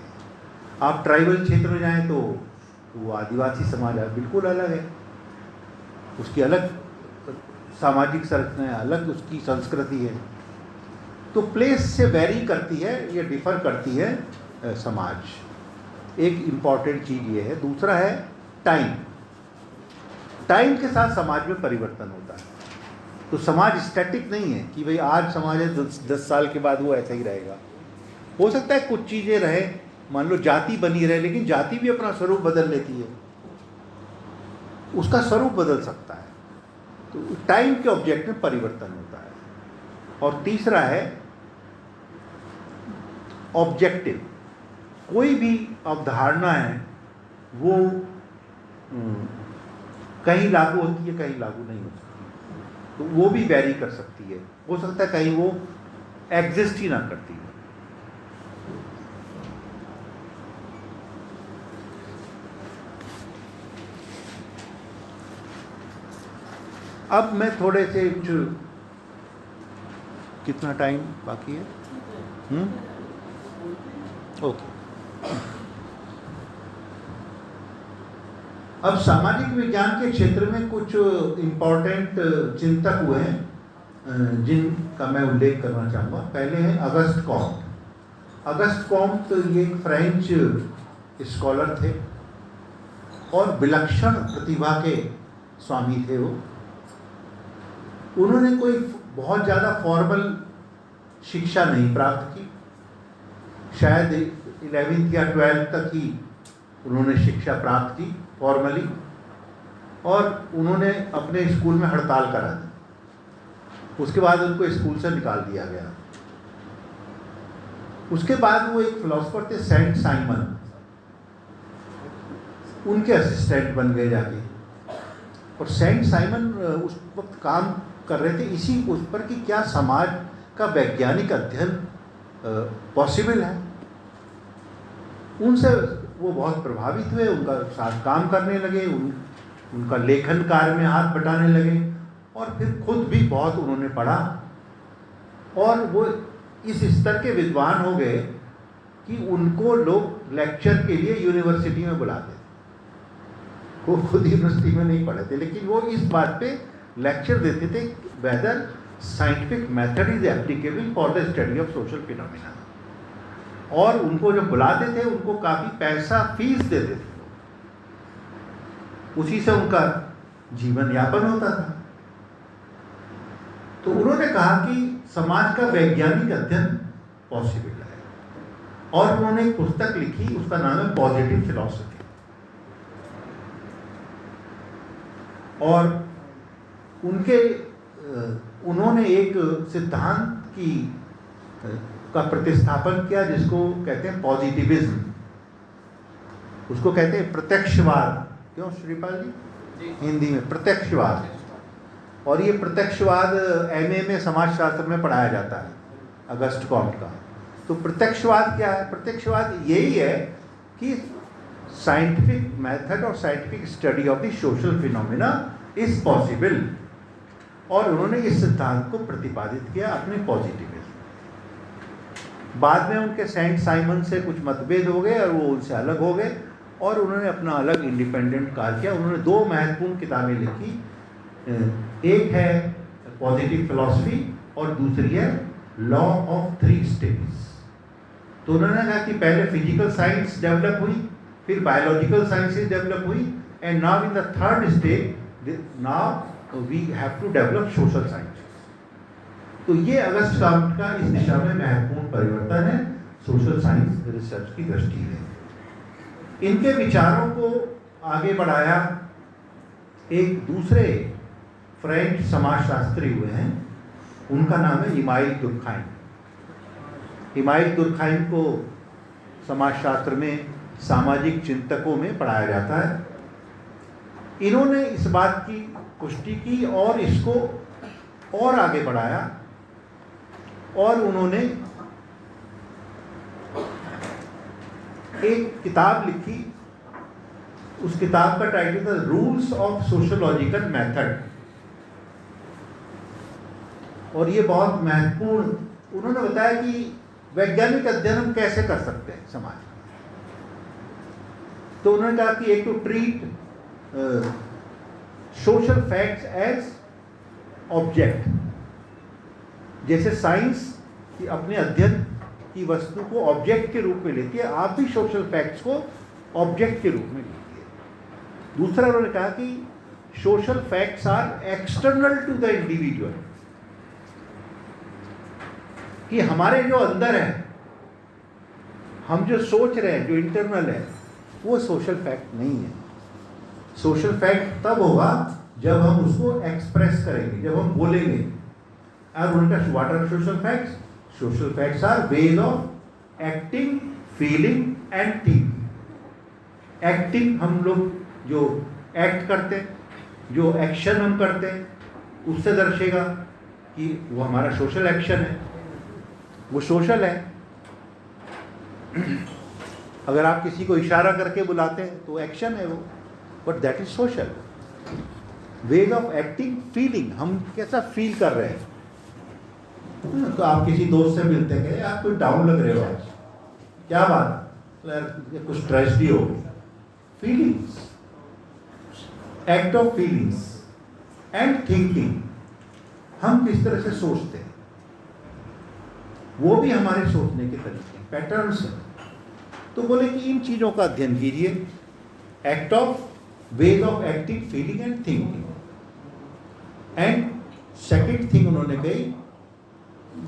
आप ट्राइबल क्षेत्र में जाएं तो वो आदिवासी समाज बिल्कुल अलग है, उसकी अलग सामाजिक संरचना है, अलग उसकी संस्कृति है। तो प्लेस से वेरी करती है या डिफर करती है समाज। एक इम्पॉर्टेंट चीज़ ये है। दूसरा है टाइम। टाइम के साथ समाज में परिवर्तन होता है। तो समाज स्टैटिक नहीं है कि भाई आज समाज है 10 साल के बाद वो ऐसा ही रहेगा। हो सकता है कुछ चीज़ें रहे मान लो जाति बनी रहे, लेकिन जाति भी अपना स्वरूप बदल लेती है, उसका स्वरूप बदल सकता है। तो टाइम के ऑब्जेक्ट में परिवर्तन होता है। और तीसरा है ऑब्जेक्टिव। कोई भी अवधारणा है वो कहीं लागू होती है, कहीं लागू नहीं हो सकती, तो वो भी वैरी कर सकती है। हो सकता है कहीं वो एग्जिस्ट ही ना करती है। अब मैं थोड़े से कितना टाइम बाकी है? ओके। अब सामाजिक विज्ञान के क्षेत्र में कुछ इम्पोर्टेंट चिंतक हुए हैं जिनका मैं उल्लेख करना चाहूँगा। पहले है अगस्ट कॉम्ट। अगस्ट कॉम्ट ये एक फ्रेंच स्कॉलर थे और विलक्षण प्रतिभा के स्वामी थे वो। उन्होंने कोई बहुत ज़्यादा फॉर्मल शिक्षा नहीं प्राप्त की, शायद 11th या 12th तक ही उन्होंने शिक्षा प्राप्त की फॉर्मली, और उन्होंने अपने स्कूल में हड़ताल करा दी। उसके बाद उनको स्कूल से निकाल दिया गया। उसके बाद वो एक फिलोसोफर थे सेंट साइमन, उनके असिस्टेंट बन गए जाके। और सेंट साइमन उस वक्त काम कर रहे थे इसी उस पर कि क्या समाज का वैज्ञानिक अध्ययन पॉसिबल है। उनसे वो बहुत प्रभावित हुए, उनका साथ काम करने लगे, उनका लेखन कार्य में हाथ बटाने लगे, और फिर खुद भी बहुत उन्होंने पढ़ा और वो इस स्तर के विद्वान हो गए कि उनको लोग लेक्चर के लिए यूनिवर्सिटी में बुलाते थे। वो खुद यूनिवर्सिटी में नहीं पढ़े थे, लेकिन वो इस बात पे लेक्चर देते थे whether scientific method is applicable for the study of social phenomena. और उनको जो बुलाते थे उनको काफ़ी पैसा फीस देते थे, उसी से उनका जीवन यापन होता था। तो उन्होंने कहा कि समाज का वैज्ञानिक अध्ययन पॉसिबल है, और उन्होंने एक पुस्तक लिखी, उसका नाम है पॉजिटिव फिलॉसफी। और उन्होंने एक सिद्धांत का प्रतिस्थापन किया जिसको कहते हैं पॉजिटिविज्म। उसको कहते हैं प्रत्यक्षवाद। क्यों श्रीपाल जी? हिंदी में प्रत्यक्षवाद। और ये प्रत्यक्षवाद एमए में समाजशास्त्र में पढ़ाया जाता है अगस्ट कॉम्ट का। तो प्रत्यक्षवाद क्या है? प्रत्यक्षवाद यही है कि साइंटिफिक मेथड और scientific study of the social phenomena is possible. और उन्होंने इस सिद्धांत को प्रतिपादित किया अपने पॉजिटिविज्म। बाद में उनके सेंट साइमन से कुछ मतभेद हो गए और वो उनसे अलग हो गए, और उन्होंने अपना अलग इंडिपेंडेंट कार्य किया। उन्होंने 2 महत्वपूर्ण किताबें लिखी, एक है पॉजिटिव फिलॉसफी और दूसरी है लॉ ऑफ 3 स्टेट्स। तो उन्होंने कहा कि पहले फिजिकल साइंस डेवलप हुई, फिर बायोलॉजिकल साइंसेज डेवलप हुई, and now in the 3rd stage now we have to develop social science. तो ये अगस्ट कॉम्ट का इस दिशा में महत्वपूर्ण परिवर्तन है सोशल साइंस रिसर्च की दृष्टि से। इनके विचारों को आगे बढ़ाया एक दूसरे फ्रेंच समाजशास्त्री हुए हैं, उनका नाम है इमाइल दुर्खाइम। इमाइल दुर्खाइम को समाजशास्त्र में सामाजिक चिंतकों में पढ़ाया जाता है। इन्होंने इस बात की पुष्टि की और इसको और आगे बढ़ाया, और उन्होंने एक किताब लिखी। उस किताब का टाइटल था रूल्स ऑफ सोशियोलॉजिकल मेथड। और ये बहुत महत्वपूर्ण, उन्होंने बताया कि वैज्ञानिक अध्ययन हम कैसे कर सकते हैं समाज में। तो उन्होंने कहा कि एक तो treat social facts as object. जैसे साइंस की अपने अध्ययन की वस्तु को ऑब्जेक्ट के रूप में लेती है, आप भी सोशल फैक्ट्स को ऑब्जेक्ट के रूप में लीजिए। दूसरा उन्होंने कहा कि social facts are external to the individual, कि हमारे जो अंदर है, हम जो सोच रहे हैं, जो इंटरनल है, वो सोशल फैक्ट नहीं है। सोशल फैक्ट तब होगा जब हम उसको एक्सप्रेस करेंगे, जब हम बोलेंगे। और उनका what are social facts? Social facts are ways of acting, feeling and thinking. Acting, हम लोग जो एक्ट करते हैं, जो एक्शन हम करते हैं, उससे दर्शेगा कि वो हमारा सोशल एक्शन है, वो सोशल है। अगर आप किसी को इशारा करके बुलाते हैं तो एक्शन है वो, but that is social. Veg of acting, feeling, हम कैसा फील कर रहे हैं। तो आप किसी दोस्त से मिलते हैं, यार कोई डाउन लग रहे हो आज, क्या बात? तो यार कुछ ट्रेजेडी हो गई। Feelings, act of feelings and thinking, हम किस तरह से सोचते हैं, वो भी हमारे सोचने के तरीके, पैटर्न्स हैं। तो बोले कि इन चीज़ों का अध्ययन कीजिए, act of, veg of acting, feeling and thinking. And second thing उन्होंने कही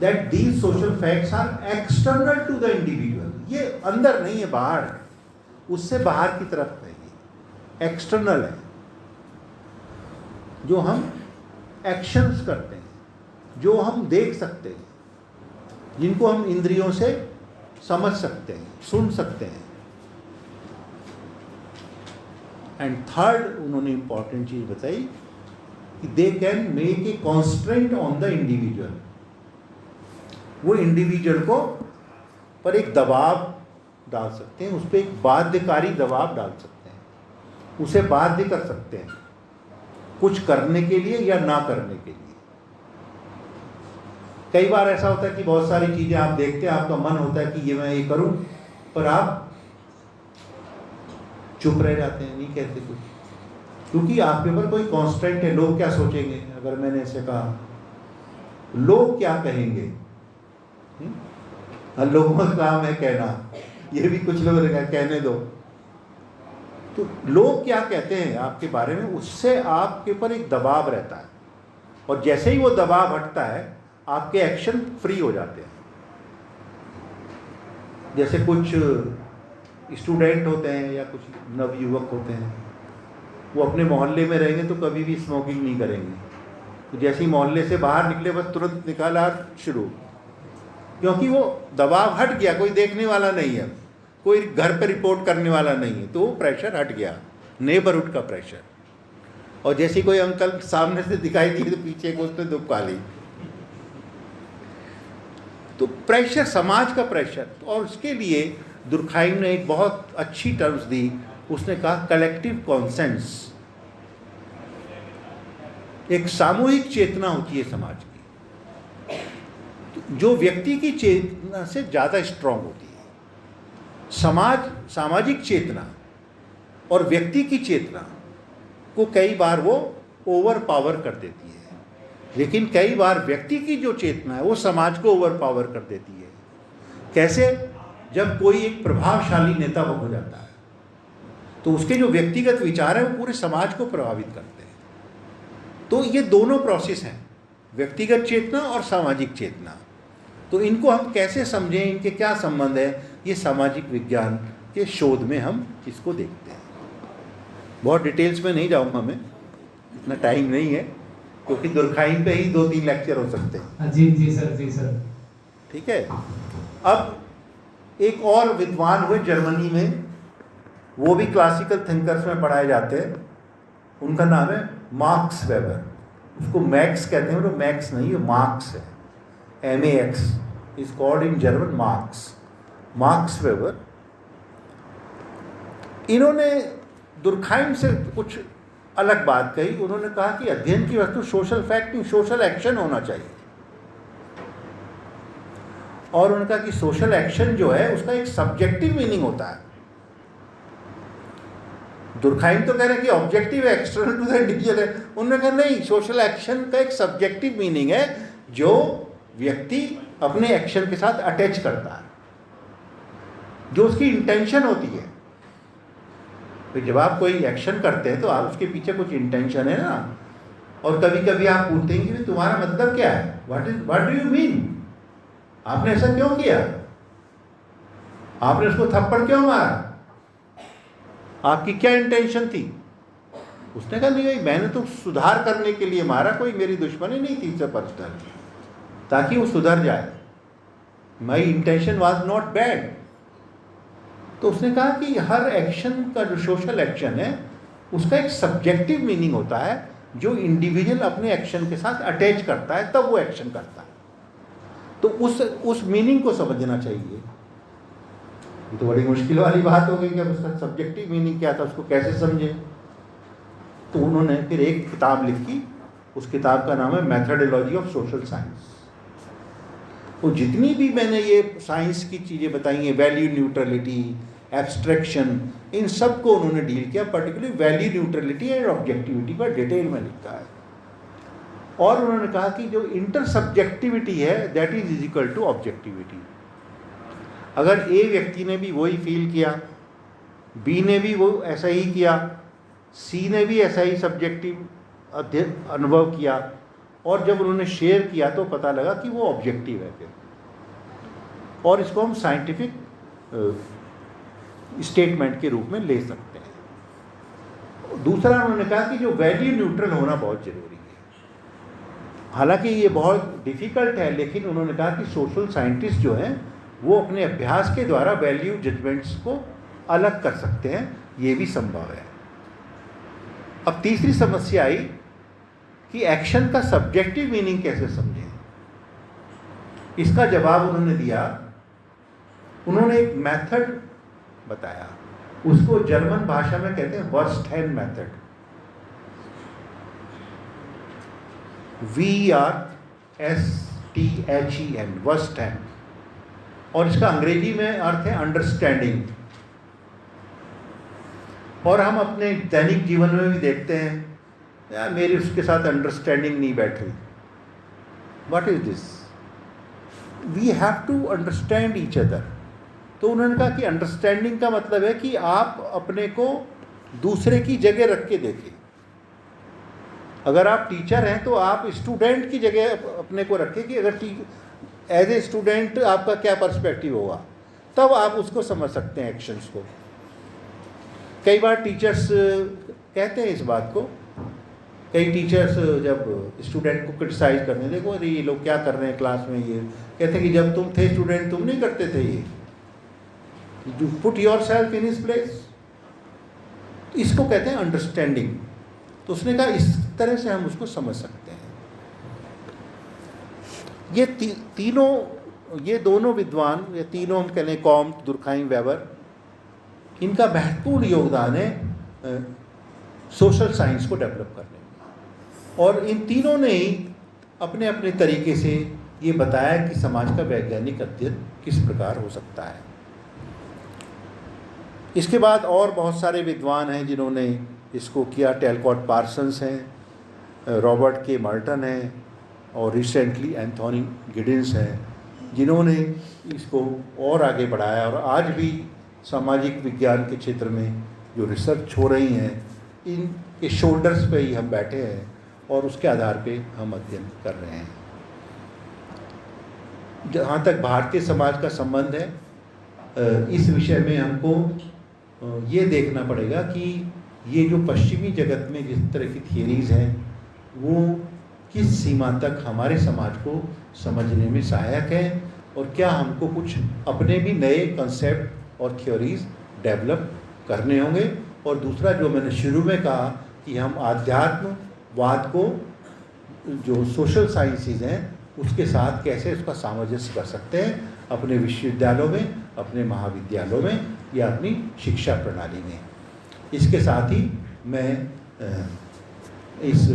that these social facts are external to the individual। ये अंदर नहीं है, बाहर है, उससे बाहर की तरफ है, ये एक्सटर्नल है। जो हम एक्शंस करते हैं, जो हम देख सकते हैं, जिनको हम इंद्रियों से समझ सकते हैं, सुन सकते हैं। एंड थर्ड उन्होंने इंपॉर्टेंट चीज बताई कि they can make a constraint on the individual. वो इंडिविजुअल को पर एक दबाव डाल सकते हैं, उस पर एक बाध्यकारी दबाव डाल सकते हैं, उसे बाध्य कर सकते हैं कुछ करने के लिए या ना करने के लिए। कई बार ऐसा होता है कि बहुत सारी चीज़ें आप देखते हैं, आपका मन होता है कि ये मैं ये करूं, पर आप चुप रह जाते हैं, नहीं कहते कुछ, क्योंकि आपके ऊपर कोई कॉन्स्टेंट है। लोग क्या सोचेंगे अगर मैंने ऐसे कहा, लोग क्या कहेंगे। लोगों का काम है कहना, ये भी कुछ लोग कहने दो। तो लोग क्या कहते हैं आपके बारे में, उससे आपके ऊपर एक दबाव रहता है, और जैसे ही वो दबाव हटता है आपके एक्शन फ्री हो जाते हैं। जैसे कुछ स्टूडेंट होते हैं या कुछ नवयुवक होते हैं, वो अपने मोहल्ले में रहेंगे तो कभी भी स्मोकिंग नहीं करेंगे, तो जैसे ही मोहल्ले से बाहर निकले बस तुरंत निकाला शुरू, क्योंकि वो दबाव हट गया, कोई देखने वाला नहीं है, कोई घर पे रिपोर्ट करने वाला नहीं है, तो वो प्रेशर हट गया, नेबरहुड का प्रेशर। और जैसे कोई अंकल सामने से दिखाई दिए तो पीछे को उसने दुबका ली। तो प्रेशर, समाज का प्रेशर। और उसके लिए दुर्खाइम ने एक बहुत अच्छी टर्म्स दी, उसने कहा कलेक्टिव कॉन्सेंस। एक सामूहिक चेतना होती है समाज की, जो व्यक्ति की चेतना से ज़्यादा स्ट्रांग होती है। सामाजिक चेतना और व्यक्ति की चेतना को कई बार वो ओवर पावर कर देती है, लेकिन कई बार व्यक्ति की जो चेतना है वो समाज को ओवर पावर कर देती है। कैसे? जब कोई एक प्रभावशाली नेता हो जाता है तो उसके जो व्यक्तिगत विचार हैं वो पूरे समाज को प्रभावित करते हैं। तो ये दोनों प्रोसेस हैं, व्यक्तिगत चेतना और सामाजिक चेतना। तो इनको हम कैसे समझें, इनके क्या संबंध है, ये सामाजिक विज्ञान के शोध में हम इसको देखते हैं। बहुत डिटेल्स में नहीं जाऊंगा मैं, इतना टाइम नहीं है, क्योंकि दुर्खाइम पे ही 2-3 लेक्चर हो सकते हैं। जी सर। ठीक है। अब एक और विद्वान हुए जर्मनी में, वो भी क्लासिकल थिंकर्स में पढ़ाए जाते हैं, उनका नाम है मार्क्स वेबर। उसको मैक्स कहते हैं, वो मैक्स नहीं है, मार्क्स है, MAX is called in German marks weber. इन्होंने दुर्खाइम से कुछ अलग बात कही। उन्होंने कहा कि अध्ययन की वस्तु सोशल फैक्ट नहीं, सोशल एक्शन होना चाहिए। और उन्होंने कहा कि सोशल एक्शन जो है उसका एक सब्जेक्टिव मीनिंग होता है। दुर्खाइम तो कह रहे हैं कि ऑब्जेक्टिव है, एक्सटर्नल टू द इंडिविजुअल है। उन्होंने कहा नहीं, सोशल एक्शन का एक सब्जेक्टिव मीनिंग है जो व्यक्ति अपने एक्शन के साथ अटैच करता है, जो उसकी इंटेंशन होती है। तो जब आप कोई एक्शन करते हैं तो आप उसके पीछे कुछ इंटेंशन है ना। और कभी कभी आप पूछते हैं कि तुम्हारा मतलब क्या है, व्हाट डू यू मीन, आपने ऐसा क्यों किया। आपने उसको थप्पड़ क्यों मारा? आपकी क्या इंटेंशन थी? उसने कहा नहीं भाई, मैंने तो सुधार करने के लिए मारा, कोई मेरी दुश्मनी नहीं थी इससे पर्सनल, ताकि वो सुधर जाए। My intention was not bad. तो उसने कहा कि हर एक्शन का जो सोशल एक्शन है उसका एक सब्जेक्टिव मीनिंग होता है, जो इंडिविजुअल अपने एक्शन के साथ अटैच करता है तब वो एक्शन करता है। तो उस मीनिंग को समझना चाहिए। ये तो बड़ी मुश्किल वाली बात हो गई कि अब उसका सब्जेक्टिव मीनिंग क्या था, उसको कैसे समझे। तो उन्होंने फिर एक किताब लिखी, उस किताब का नाम है मैथडोलॉजी ऑफ सोशल साइंस। वो जितनी भी मैंने ये साइंस की चीज़ें बताई हैं, वैल्यू न्यूट्रलिटी, एब्स्ट्रैक्शन, इन सब को उन्होंने डील किया। Particularly value neutrality and objectivity पर डिटेल में लिखा है। और उन्होंने कहा कि जो इंटर सब्जेक्टिविटी है that is equal to objectivity. अगर ए व्यक्ति ने भी वही फील किया, बी ने भी वो ऐसा ही किया, सी ने भी ऐसा ही सब्जेक्टिव अनुभव किया, और जब उन्होंने शेयर किया तो पता लगा कि वो ऑब्जेक्टिव है फिर, और इसको हम साइंटिफिक स्टेटमेंट के रूप में ले सकते हैं। दूसरा उन्होंने कहा कि जो वैल्यू न्यूट्रल होना बहुत ज़रूरी है। हालांकि ये बहुत डिफ़िकल्ट है, लेकिन उन्होंने कहा कि सोशल साइंटिस्ट जो हैं वो अपने अभ्यास के द्वारा वैल्यू जजमेंट्स को अलग कर सकते हैं, ये भी संभव है। अब तीसरी समस्या आई कि एक्शन का सब्जेक्टिव मीनिंग कैसे समझें। इसका जवाब उन्होंने दिया, उन्होंने एक मेथड बताया, उसको जर्मन भाषा में कहते हैं वर्स्टहेन मेथड, VRSTHEN, वर्स्टहेन, और इसका अंग्रेजी में अर्थ है अंडरस्टैंडिंग। और हम अपने दैनिक जीवन में भी देखते हैं, यार मेरी उसके साथ अंडरस्टैंडिंग नहीं बैठ रही। What is this? We have to understand each other. तो उन्होंने कहा कि अंडरस्टैंडिंग का मतलब है कि आप अपने को दूसरे की जगह रख के देखें। अगर आप टीचर हैं तो आप स्टूडेंट की जगह अपने को रखें कि अगर एज ए स्टूडेंट आपका क्या पर्सपेक्टिव होगा, तब आप उसको समझ सकते हैं एक्शंस को। कई बार टीचर्स कहते हैं इस बात को, कई टीचर्स जब स्टूडेंट को क्रिटिसाइज करने, देखो अरे ये लोग क्या कर रहे हैं क्लास में, ये कहते हैं कि जब तुम थे स्टूडेंट तुम नहीं करते थे ये, you put your self in his place. इसको कहते हैं अंडरस्टैंडिंग। तो उसने कहा इस तरह से हम उसको समझ सकते हैं। ये दोनों विद्वान, ये तीनों हम कह लें, कॉम्ट, दुर्खाइम, वेबर, इनका महत्वपूर्ण योगदान है सोशल साइंस को डेवलप करने में। और इन तीनों ने ही अपने अपने तरीके से ये बताया कि समाज का वैज्ञानिक अध्ययन किस प्रकार हो सकता है। इसके बाद और बहुत सारे विद्वान हैं जिन्होंने इसको किया। टेलकॉट पार्सन्स हैं, रॉबर्ट के मर्टन हैं, और रिसेंटली एंथोनी गिडिंस हैं, जिन्होंने इसको और आगे बढ़ाया। और आज भी सामाजिक विज्ञान के क्षेत्र में जो रिसर्च हो रही हैं, इनके शोल्डर्स पे ही हम बैठे हैं और उसके आधार पे हम अध्ययन कर रहे हैं। जहाँ तक भारतीय समाज का संबंध है, इस विषय में हमको ये देखना पड़ेगा कि ये जो पश्चिमी जगत में जिस तरह की थियरीज़ हैं वो किस सीमा तक हमारे समाज को समझने में सहायक है, और क्या हमको कुछ अपने भी नए कंसेप्ट और थ्योरीज डेवलप करने होंगे। और दूसरा जो मैंने शुरू में कहा कि हम आध्यात्मवाद को, जो सोशल साइंसेज हैं, उसके साथ कैसे उसका सामंजस्य कर सकते हैं अपने विश्वविद्यालयों में, अपने महाविद्यालयों में, या अपनी शिक्षा प्रणाली में। इसके साथ ही मैं इस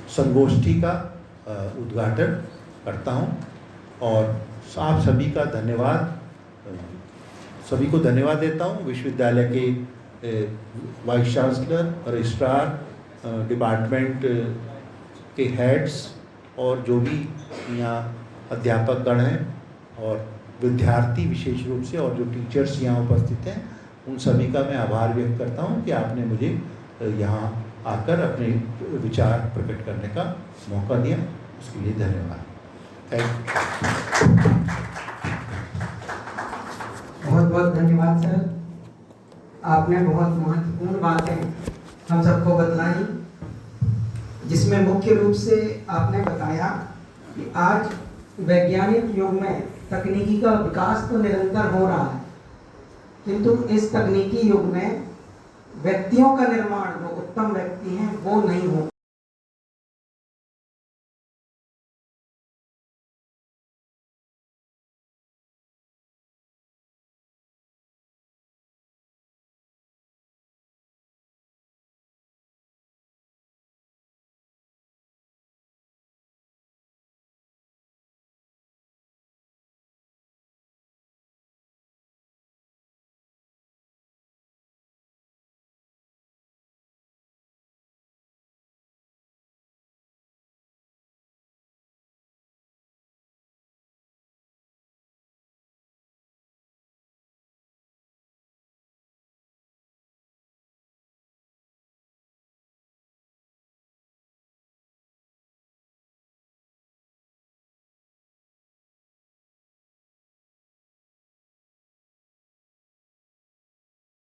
संगोष्ठी का उद्घाटन करता हूं, और आप सभी का धन्यवाद, सभी को धन्यवाद देता हूं। विश्वविद्यालय के वाइस चांसलर, रजिस्ट्रार, डिपार्टमेंट के हेड्स, और जो भी यहाँ अध्यापक गण हैं, और विद्यार्थी विशेष रूप से, और जो टीचर्स यहाँ उपस्थित हैं, उन सभी का मैं आभार व्यक्त करता हूँ कि आपने मुझे यहाँ आकर अपने विचार प्रकट करने का मौका दिया। उसके लिए धन्यवाद। Thank you. बहुत बहुत धन्यवाद सर। आपने बहुत महत्वपूर्ण बातें हम सबको बतलाई, जिसमें मुख्य रूप से आपने बताया कि आज वैज्ञानिक युग में तकनीकी का विकास तो निरंतर हो रहा है, किंतु इस तकनीकी युग में व्यक्तियों का निर्माण, जो उत्तम व्यक्ति